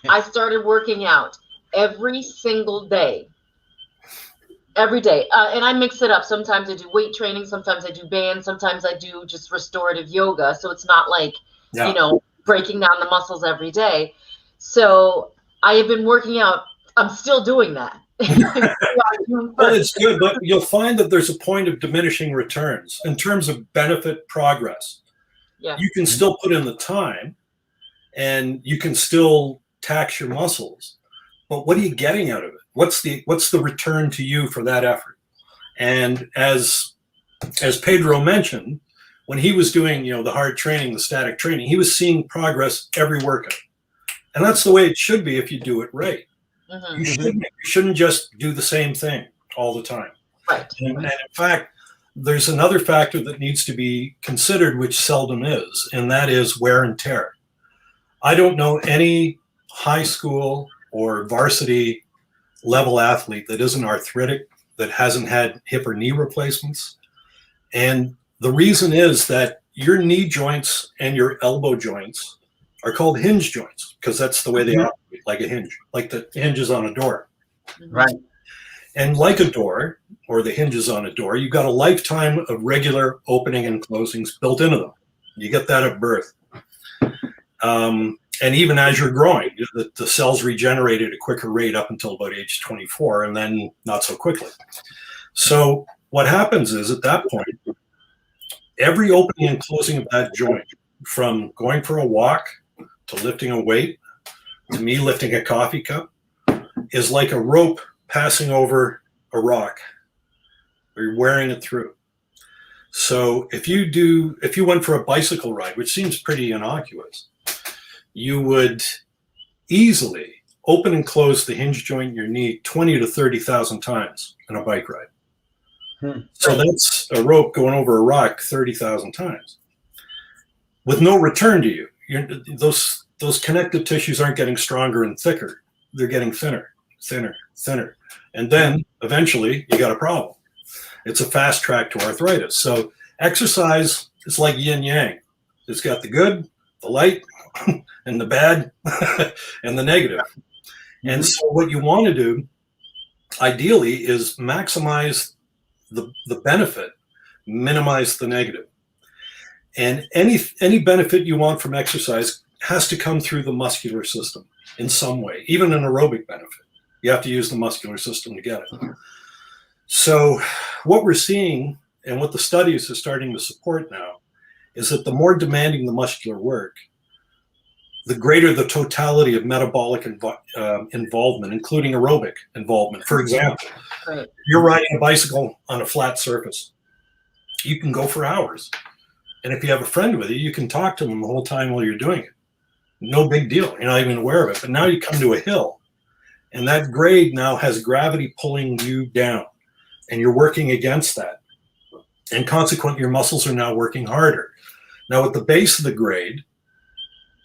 I started working out every single day. Every day. And I mix it up. Sometimes I do weight training. Sometimes I do bands. Sometimes I do just restorative yoga. So it's not like, breaking down the muscles every day. So I have been working out. I'm still doing that. Well, it's good, but you'll find that there's a point of diminishing returns in terms of benefit progress. Yeah. You can still put in the time and you can still tax your muscles, but what are you getting out of it? What's the return to you for that effort? And as Pedro mentioned, when he was doing, the hard training, the static training, he was seeing progress every workout. And that's the way it should be if you do it right. Mm-hmm. You shouldn't just do the same thing all the time. Right. And in fact, there's another factor that needs to be considered, which seldom is, and that is wear and tear. I don't know any high school or varsity level athlete that isn't arthritic, that hasn't had hip or knee replacements. And the reason is that your knee joints and your elbow joints are called hinge joints, because that's the way they operate, like a hinge, like the hinges on a door. Right. And like a door, or the hinges on a door, you've got a lifetime of regular opening and closings built into them. You get that at birth. And even as you're growing, the cells regenerate at a quicker rate up until about age 24, and then not so quickly. So what happens is, at that point, every opening and closing of that joint, from going for a walk to lifting a weight to me lifting a coffee cup, is like a rope passing over a rock. You're wearing it through. So if you went for a bicycle ride, which seems pretty innocuous, you would easily open and close the hinge joint in your knee 20 to 30,000 times in a bike ride. So that's a rope going over a rock 30,000 times with no return to you. Those connective tissues aren't getting stronger and thicker. They're getting thinner, thinner, thinner. And then eventually you got a problem. It's a fast track to arthritis. So exercise is like yin yang. It's got the good, the light, and the bad, and the negative. And so what you want to do, ideally, is maximize the benefit, minimize the negative. And any benefit you want from exercise has to come through the muscular system in some way, even an aerobic benefit. You have to use the muscular system to get it. So what we're seeing, and what the studies are starting to support now, is that the more demanding the muscular work, the greater the totality of metabolic involvement, including aerobic involvement. For example, you're riding a bicycle on a flat surface. You can go for hours. And if you have a friend with you, you can talk to them the whole time while you're doing it. No big deal. You're not even aware of it. But now you come to a hill, and that grade now has gravity pulling you down, and you're working against that. And consequently, your muscles are now working harder. Now, at the base of the grade,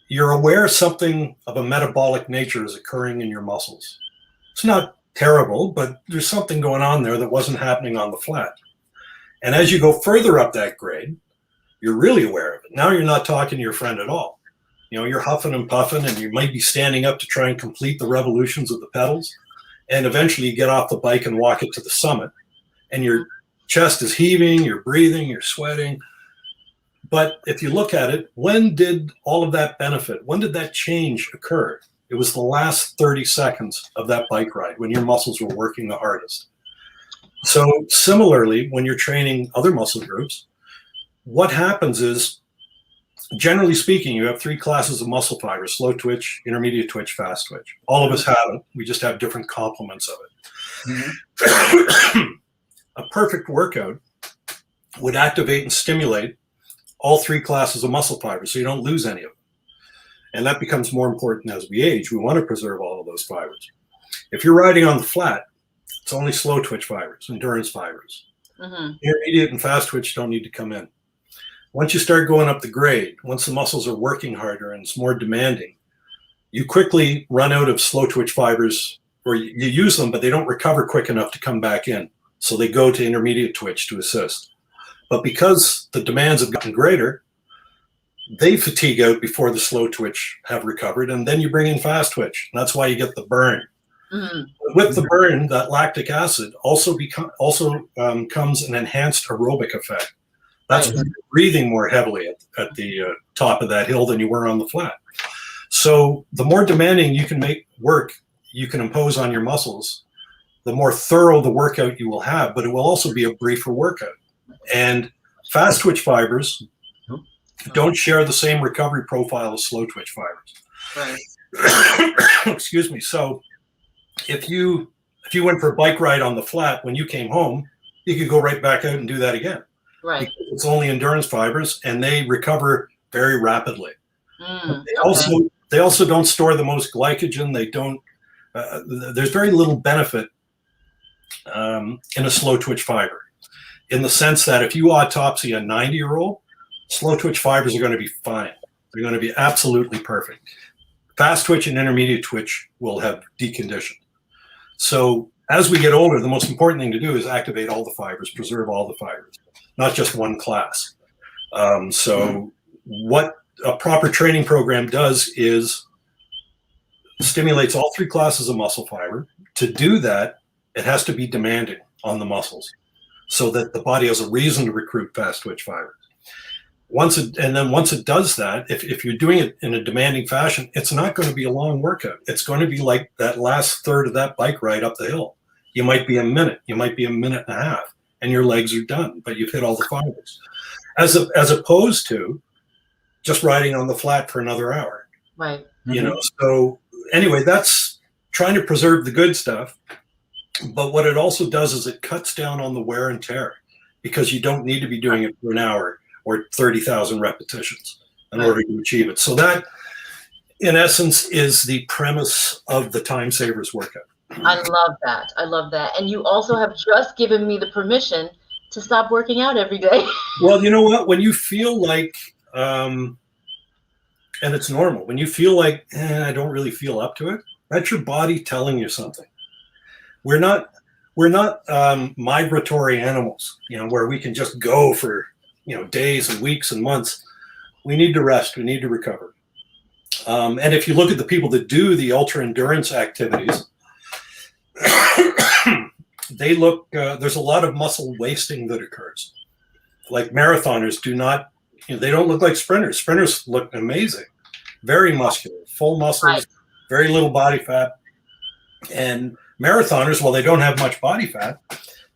you're aware something of a metabolic nature is occurring in your muscles. It's not terrible, but there's something going on there that wasn't happening on the flat. And as you go further up that grade, you're really aware of it. Now you're not talking to your friend at all. You're huffing and puffing, and you might be standing up to try and complete the revolutions of the pedals. And eventually you get off the bike and walk it to the summit, and your chest is heaving, you're breathing, you're sweating. But if you look at it, when did all of that benefit, when did that change occur? It was the last 30 seconds of that bike ride when your muscles were working the hardest. So similarly, when you're training other muscle groups, what happens is, generally speaking, you have 3 classes of muscle fibers: slow twitch, intermediate twitch, fast twitch. All of us have it. We just have different complements of it. Mm-hmm. A perfect workout would activate and stimulate all 3 classes of muscle fibers, so you don't lose any of them. And that becomes more important as we age. We want to preserve all of those fibers. If you're riding on the flat, it's only slow twitch fibers, endurance fibers. Mm-hmm. Intermediate and fast twitch don't need to come in. Once you start going up the grade, once the muscles are working harder and it's more demanding, you quickly run out of slow twitch fibers, or you use them, but they don't recover quick enough to come back in. So they go to intermediate twitch to assist. But because the demands have gotten greater, they fatigue out before the slow twitch have recovered, and then you bring in fast twitch. And that's why you get the burn. Mm-hmm. With the burn, that lactic acid also comes an enhanced aerobic effect. That's when you're breathing more heavily at the top of that hill than you were on the flat. So the more demanding you can make work you can impose on your muscles, the more thorough the workout you will have, but it will also be a briefer workout. And fast twitch fibers don't share the same recovery profile as slow twitch fibers. Right. Excuse me. So if you went for a bike ride on the flat, when you came home, you could go right back out and do that again. Right. Because it's only endurance fibers, and they recover very rapidly. They also don't store the most glycogen. They don't. There's very little benefit in a slow twitch fiber, in the sense that if you autopsy a 90-year-old, slow twitch fibers are going to be fine. They're going to be absolutely perfect. Fast twitch and intermediate twitch will have deconditioned. So as we get older, the most important thing to do is activate all the fibers, preserve all the fibers, not just one class. So what a proper training program does is stimulates all 3 classes of muscle fiber. To do that, it has to be demanding on the muscles so that the body has a reason to recruit fast twitch fibers. Once it does that, if you're doing it in a demanding fashion, it's not going to be a long workout. It's going to be like that last third of that bike ride up the hill. You might be a minute, you might be a minute and a half, and your legs are done, but you've hit all the fibers. As opposed to just riding on the flat for another hour. Right. You know, so anyway, that's trying to preserve the good stuff. But what it also does is it cuts down on the wear and tear, because you don't need to be doing it for an hour or 30,000 repetitions in order to achieve it. So that, in essence, is the premise of the Time Savers workout. I love that. I love that. And you also have just given me the permission to stop working out every day. Well, you know what? When you feel like, and it's normal, when you feel like, I don't really feel up to it, that's your body telling you something. We're not migratory animals, you know, where we can just go for, you know, days and weeks and months. We need to rest. We need to recover. And if you look at the people that do the ultra endurance activities, they look, there's a lot of muscle wasting that occurs. Like marathoners do not, you know, they don't look like sprinters. Sprinters look amazing, very muscular, full muscles, very little body fat. And marathoners, while they don't have much body fat,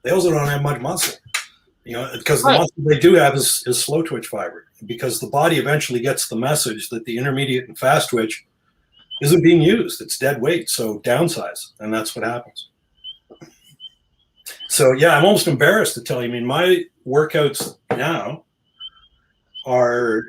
they also don't have much muscle, you know, because the muscle they do have is slow twitch fiber, because the body eventually gets the message that the intermediate and fast twitch isn't being used. It's dead weight. So downsize. And that's what happens. So yeah, I'm almost embarrassed to tell you, I mean, my workouts now are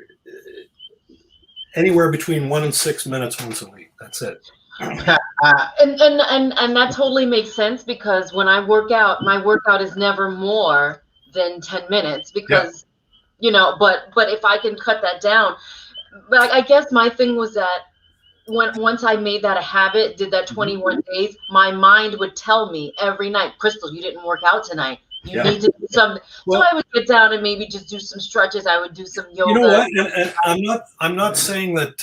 anywhere between 1 and 6 minutes once a week. That's it. And that totally makes sense, because when I work out, my workout is never more than 10 minutes, because, you know, but if I can cut that down, but I guess my thing was that once I made that a habit, did that 21 days, my mind would tell me every night, Crystal, you didn't work out tonight. You need to do something. Well, so I would get down and maybe just do some stretches. I would do some yoga. You know what? And I'm not saying that,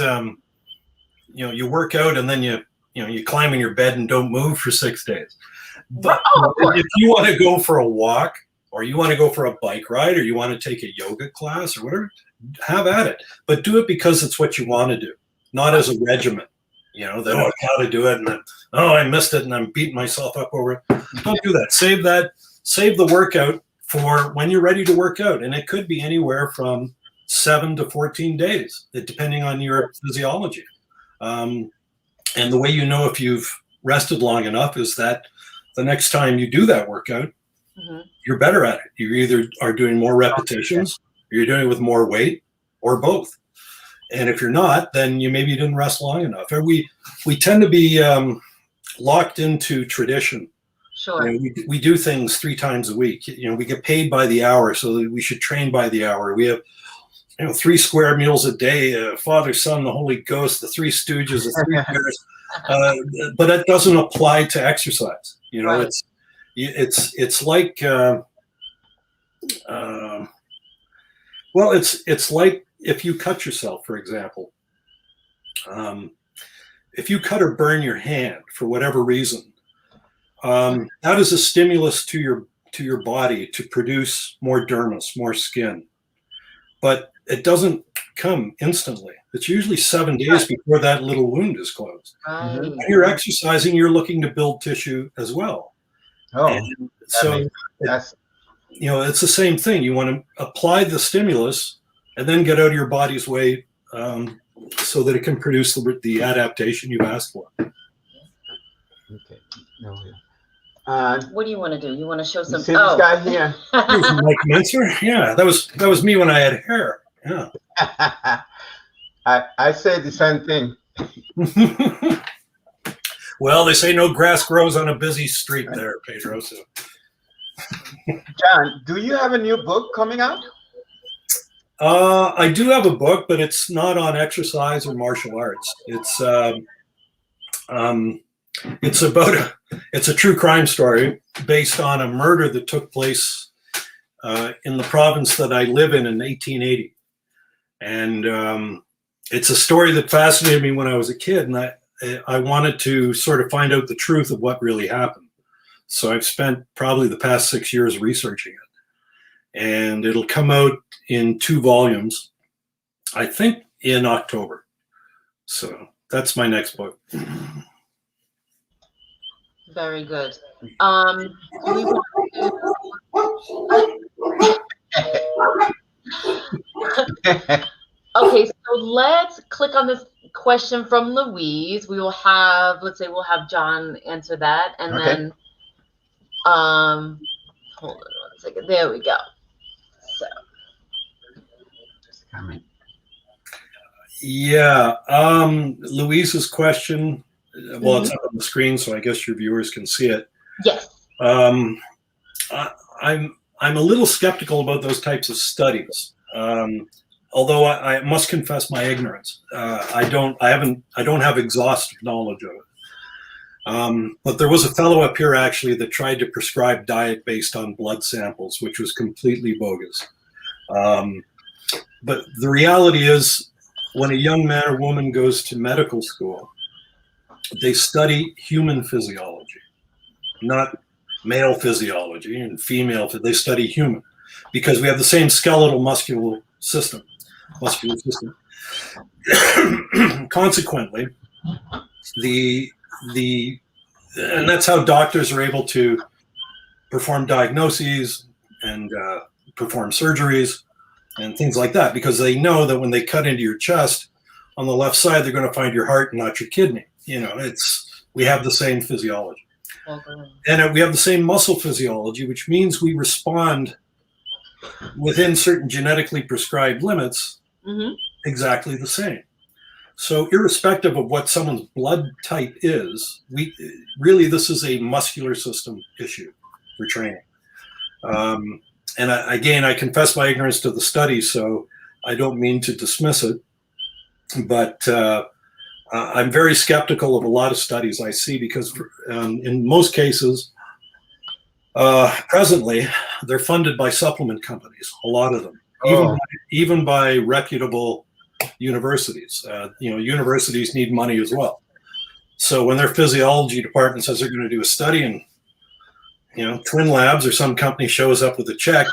you know, you work out and then you climb in your bed and don't move for 6 days. But if you want to go for a walk, or you want to go for a bike ride, or you want to take a yoga class or whatever, have at it, but do it because it's what you want to do, not as a regimen. You know, that, oh, I got to do it, and then, oh, I missed it, and I'm beating myself up over it. Don't do that. Save the workout for when you're ready to work out, and it could be anywhere from 7 to 14 days, depending on your physiology. And the way you know if you've rested long enough is that the next time you do that workout, you're better at it. You either are doing more repetitions, or you're doing it with more weight, or both. And if you're not, then maybe you didn't rest long enough. Or we tend to be locked into tradition. Sure. You know, we do things 3 times a week. You know, we get paid by the hour, so that we should train by the hour. We have 3 square meals a day, Father, Son, the Holy Ghost, the 3 Stooges, the 3 Bears. But that doesn't apply to exercise. You know, right. It's like it's like if you cut yourself, for example. If you cut or burn your hand for whatever reason, that is a stimulus to your body to produce more dermis, more skin. But it doesn't come instantly. It's usually 7 days before that little wound is closed. Right. When you're exercising, you're looking to build tissue as well. Oh, and so that's it's the same thing. You want to apply the stimulus and then get out of your body's way so that it can produce the adaptation you've asked for. okay. No, What do you want to do? You want to show some? see this guy here? Here's Mike Menser. Yeah, that was me when I had hair. Yeah. I say the same thing. Well, they say no grass grows on a busy street there, Pedro. So. John, do you have a new book coming out? I do have a book, but it's not on exercise or martial arts. It's a true crime story based on a murder that took place in the province that I live in 1880. And it's a story that fascinated me when I was a kid, and I wanted to sort of find out the truth of what really happened. So I've spent probably the past 6 years researching it. And it'll come out in 2 volumes, I think in October. So that's my next book. Very good. Do we want to... Okay, so let's click on this question from Louise. We will have, let's say we'll have John answer that, and then hold on 1 second. There we go. So yeah, Louise's question, well, it's up on the screen, so I guess your viewers can see it. Yes. I'm a little skeptical about those types of studies. Although I must confess my ignorance. I don't have exhaustive knowledge of it. But there was a fellow up here actually that tried to prescribe diet based on blood samples, which was completely bogus. But the reality is, when a young man or woman goes to medical school, they study human physiology, not male physiology and female. They study human, because we have the same skeletal muscular system. Consequently, and that's how doctors are able to perform diagnoses and perform surgeries and things like that, because they know that when they cut into your chest on the left side, they're going to find your heart and not your kidney. We have the same physiology. And we have the same muscle physiology, which means we respond within certain genetically prescribed limits exactly the same. So irrespective of what someone's blood type is, this is a muscular system issue for training. And I confess my ignorance to the study, so I don't mean to dismiss it, but I'm very skeptical of a lot of studies I see, because in most cases, presently, they're funded by supplement companies, a lot of them, even by reputable universities. Universities need money as well. So when their physiology department says they're going to do a study, and Twin Labs or some company shows up with a check,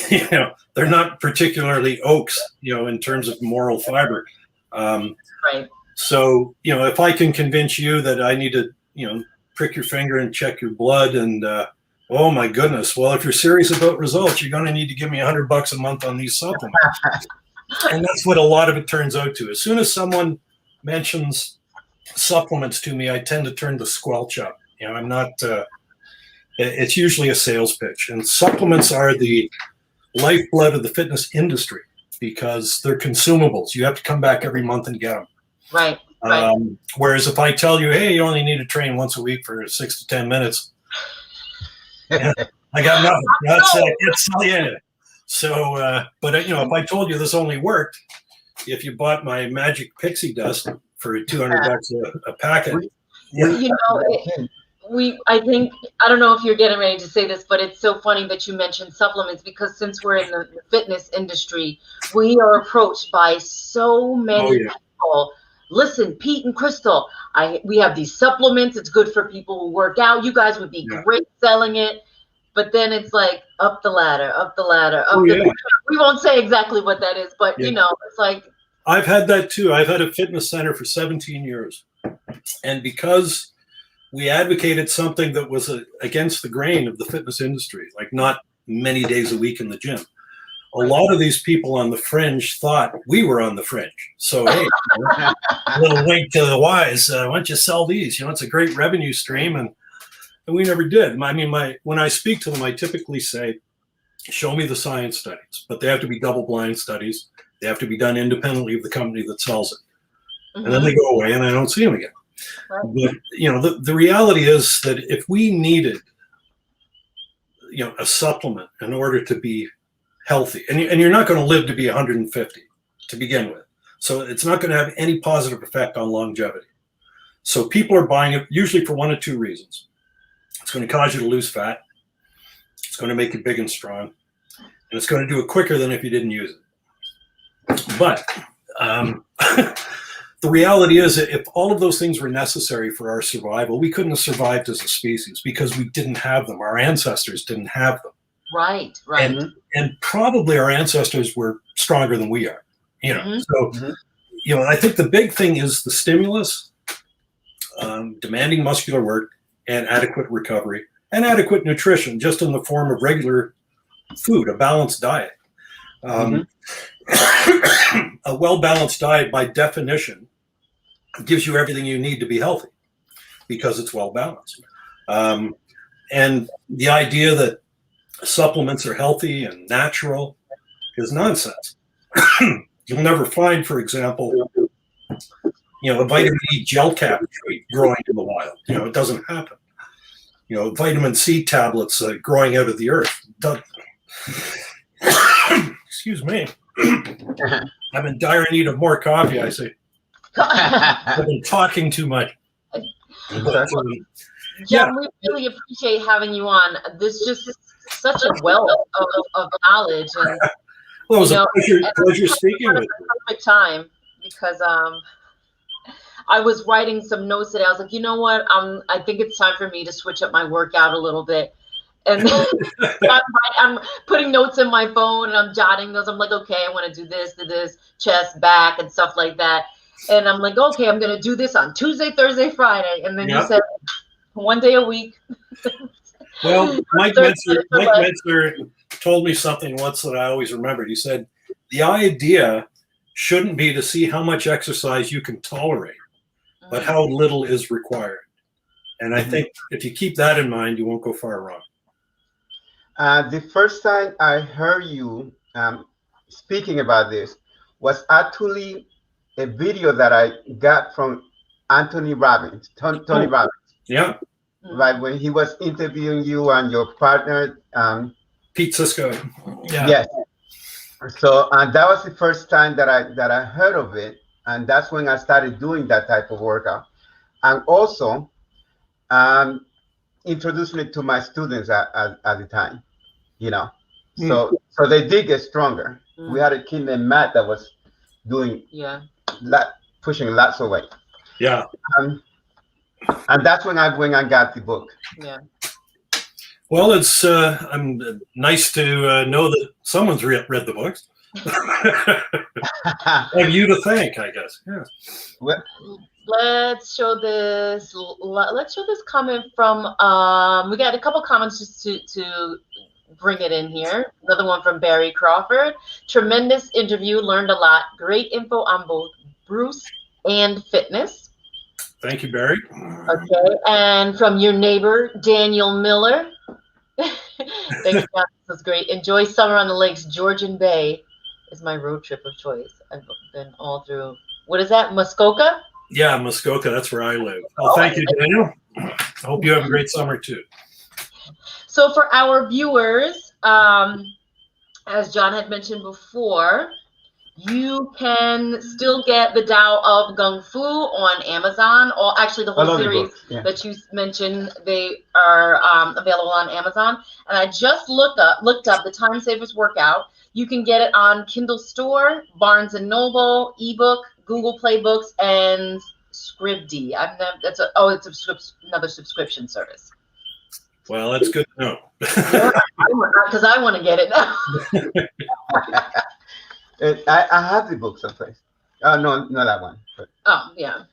you know, they're not particularly oaks, you know, in terms of moral fiber. Right. So, you know, if I can convince you that I need to, you know, prick your finger and check your blood and, oh my goodness. Well, if you're serious about results, you're going to need to give me $100 a month on these supplements. And that's what a lot of it turns out to. As soon as someone mentions supplements to me, I tend to turn the squelch up. You know, I'm not, it's usually a sales pitch. And supplements are the lifeblood of the fitness industry because they're consumables. You have to come back every month and get them. Right. Whereas if I tell you, hey, you only need to train once a week for 6 to 10 minutes, yeah, I got nothing. That's it's yeah. So, but you know, if I told you this only worked if you bought my magic pixie dust for $200 a packet. You know, I think, I don't know if you're getting ready to say this, but it's so funny that you mentioned supplements because since we're in the fitness industry, we are approached by so many people. Listen, Pete and Crystal, we have these supplements. It's good for people who work out. You guys would be great selling it. But then it's like up the ladder, up the ladder, up the ladder. We won't say exactly what that is, but you know, it's like. I've had that too. I've had a fitness center for 17 years. And because we advocated something that was against the grain of the fitness industry, like not many days a week in the gym, a lot of these people on the fringe thought we were on the fringe. So, hey, a little wink to the wise. Why don't you sell these? You know, it's a great revenue stream. And we never did. I mean, when I speak to them, I typically say, show me the science studies, but they have to be double-blind studies. They have to be done independently of the company that sells it. And then they go away and I don't see them again. Right. But, you know, the reality is that if we needed, you know, a supplement in order to be healthy, and you're not going to live to be 150 to begin with. So it's not going to have any positive effect on longevity. So people are buying it usually for one of two reasons. It's going to cause you to lose fat. It's going to make you big and strong. And it's going to do it quicker than if you didn't use it. But the reality is that if all of those things were necessary for our survival, we couldn't have survived as a species because we didn't have them. Our ancestors didn't have them. Right. And probably our ancestors were stronger than we are. You know, so, you know, I think the big thing is the stimulus, demanding muscular work, and adequate recovery and adequate nutrition, just in the form of regular food, a balanced diet. A well-balanced diet, by definition, gives you everything you need to be healthy because it's well-balanced. And the idea that supplements are healthy and natural is nonsense. You'll never find, for example, you know, a vitamin E gel cap tree growing in the wild. You know, it doesn't happen. You know, vitamin C tablets growing out of the earth. Excuse me. I'm in dire need of more coffee, I see. I've been talking too much. But, John, we really appreciate having you on. There's just such a wealth of knowledge. And, well, it was a pleasure speaking with you. Perfect time because I was writing some notes today. I was like, you know what? I think it's time for me to switch up my workout a little bit. And I'm putting notes in my phone and I'm jotting those. I'm like, okay, I want to do this, chest, back, and stuff like that. And I'm like, okay, I'm going to do this on Tuesday, Thursday, Friday. And then you said 1 day a week. Well, Mike Metzler told me something once that I always remembered. He said, the idea shouldn't be to see how much exercise you can tolerate, but how little is required. And I think if you keep that in mind, you won't go far wrong. The first time I heard you speaking about this was actually a video that I got from Tony Robbins. Yeah. Right, when he was interviewing you and your partner. Pete Cisco. Yeah. Yes. So that was the first time that I heard of it. And that's when I started doing that type of workout. And also introducing it to my students at the time, you know. So they did get stronger. We had a kid named Matt that was doing pushing lots of weight. Yeah. And that's when I got the book. Yeah. Well, it's I'm nice to know that someone's read the books. Have you to thank, I guess. Yeah. Well, Let's show this. Let's show this comment from. We got a couple comments just to bring it in here. Another one from Barry Crawford. Tremendous interview. Learned a lot. Great info on both Bruce and fitness. Thank you, Barry. Okay, and from your neighbor Daniel Miller. Thanks, John. This was great. Enjoy summer on the lakes. Georgian Bay is my road trip of choice. I've been all through. What is that? Muskoka? Yeah, Muskoka. That's where I live. Well, thank you, Daniel. I hope you have a great summer too. So for our viewers, as John had mentioned before, you can still get the Tao of Kung Fu on Amazon, or actually the whole series that you mentioned. They are available on Amazon. And I just looked up the Time Savers Workout. You can get it on Kindle Store, Barnes and Noble, ebook, Google Play Books, and Scribd. It's another subscription service. Well, that's good to know. Because I want to get it now. I have the book someplace. Oh, no, not that one. But. Oh, yeah.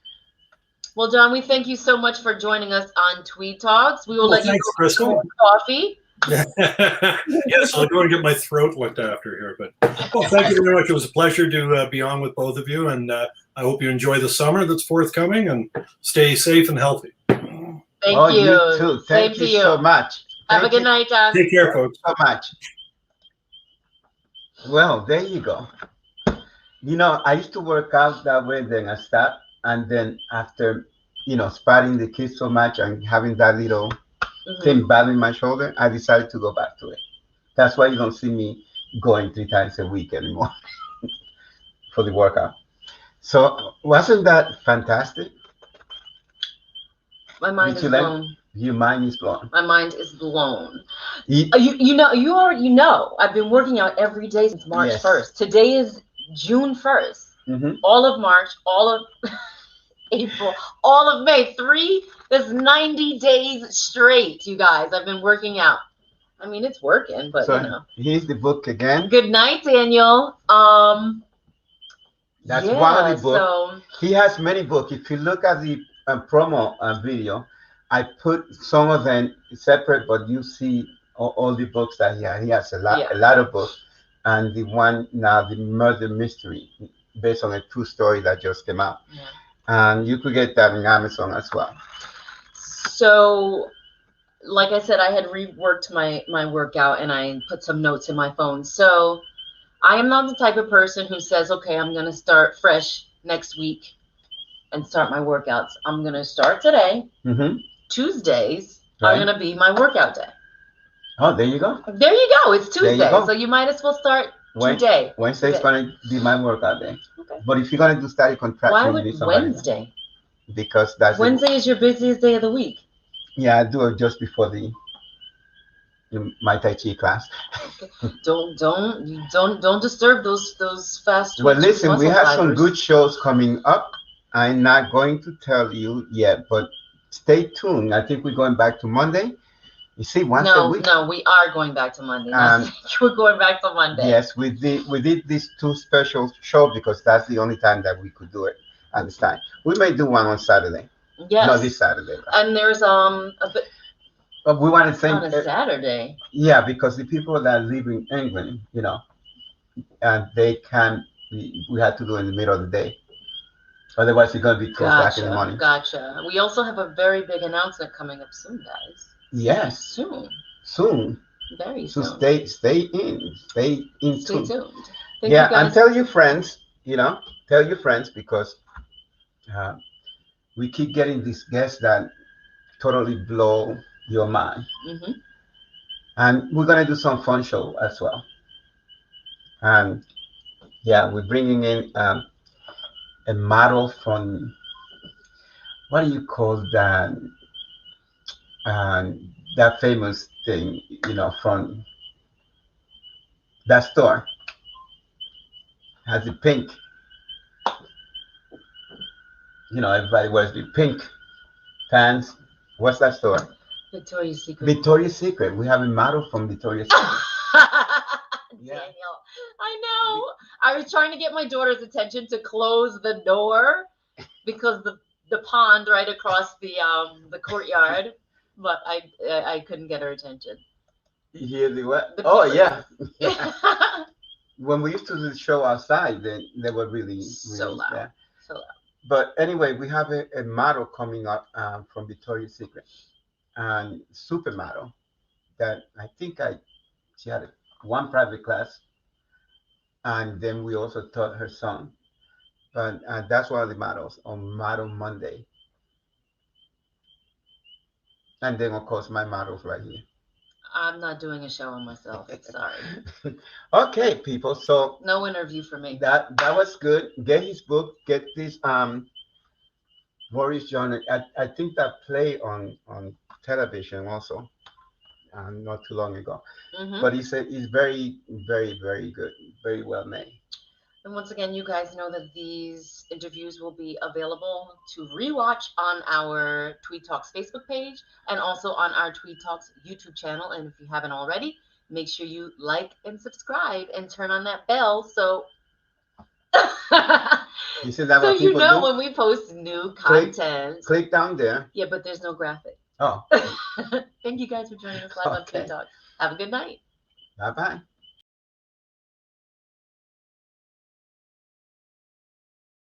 Well, John, we thank you so much for joining us on Tweed Talks. We will let you go Crystal. Coffee. Yes, I'll go and get my throat looked after here. But well, thank you very much. It was a pleasure to be on with both of you, and I hope you enjoy the summer that's forthcoming and stay safe and healthy. Thank you. You too. Thank you so much. Have a good night, John. Take care, folks. So much. Well, there you go. You know, I used to work out that way, then I stopped, and then after, spotting the kids so much and having that little thing bothering my shoulder, I decided to go back to it. That's why you don't see me going 3 times a week anymore for the workout. So wasn't that fantastic? My mind is blown. Your mind is blown. My mind is blown. You already know. I've been working out every day since March 1st. Today is June 1st. All of March, all of April, all of May. That's 90 days straight, you guys. I've been working out. I mean, it's working, but Here's the book again. Good night, Daniel. That's one of the books. So, he has many books. If you look at the promo video, I put some of them separate, but you see all the books that he has. He has a lot of books, and the one now, the murder mystery, based on a true story that just came out, and you could get that on Amazon as well. So, like I said, I had reworked my workout, and I put some notes in my phone. So, I am not the type of person who says, "Okay, I'm going to start fresh next week and start my workouts." I'm going to start today. Tuesdays are going to be my workout day. Oh, there you go. There you go. It's Tuesday, so you might as well start today. Wednesday's going to be my workout day. Okay. But if you're going to do static contraction, why would Wednesday? Because that's Wednesday is your busiest day of the week. Yeah, I do it just before my Tai Chi class. Don't disturb those fast. Well, listen, we have some good shows coming up. I'm not going to tell you yet, but stay tuned. I think we're going back to Monday. You see, once a week. No, we are going back to Monday. We're going back to Monday. Yes, we did these 2 special shows because that's the only time that we could do it at this time. We may do one on Saturday. Yes. No, this Saturday. Right? And there's a bit. But we want to think on a Saturday. Yeah, because the people that live in England, and they can. We have to do it in the middle of the day. Otherwise, it's going to be 2 o'clock in the morning. Gotcha. We also have a very big announcement coming up soon, guys. Yes. Soon. Very soon. So stay in. Stay tuned. Thank you, guys. And tell your friends, tell your friends, because we keep getting these guests that totally blow your mind. And we're going to do some fun show as well. And we're bringing in a model from, what do you call that? That famous thing, from that store. Has the pink. Everybody wears the pink pants. What's that store? Victoria's Secret. Victoria's Secret. We have a model from Victoria's Secret. Yeah. Daniel, I know. I was trying to get my daughter's attention to close the door because the pond right across the courtyard, but I couldn't get her attention. You hear the what? The Oh people- yeah. Yeah. When we used to do the show outside, they were really So loud. Yeah. So loud. But anyway, we have a model coming up from Victoria's Secret, and supermodel that I think she had one private class, and then we also taught her son. But that's one of the models on Model Monday. And then of course my models right here. I'm not doing a show on myself. Sorry. Okay, people. So No interview for me. that was good. Get his book. Get this Boris John. I think that played on television also, not too long ago. Mhm. But he's very, very, very good. Very well made. And once again, you guys know that these interviews will be available to rewatch on our Tweed Talks Facebook page and also on our Tweed Talks YouTube channel. And if you haven't already, make sure you like and subscribe and turn on that bell so You see that so what you people know do? when we post new content. Click down there. Yeah, but there's no graphic. Oh, Thank you guys for joining us live on Okay. Tweed Talks. Have a good night. bye bye.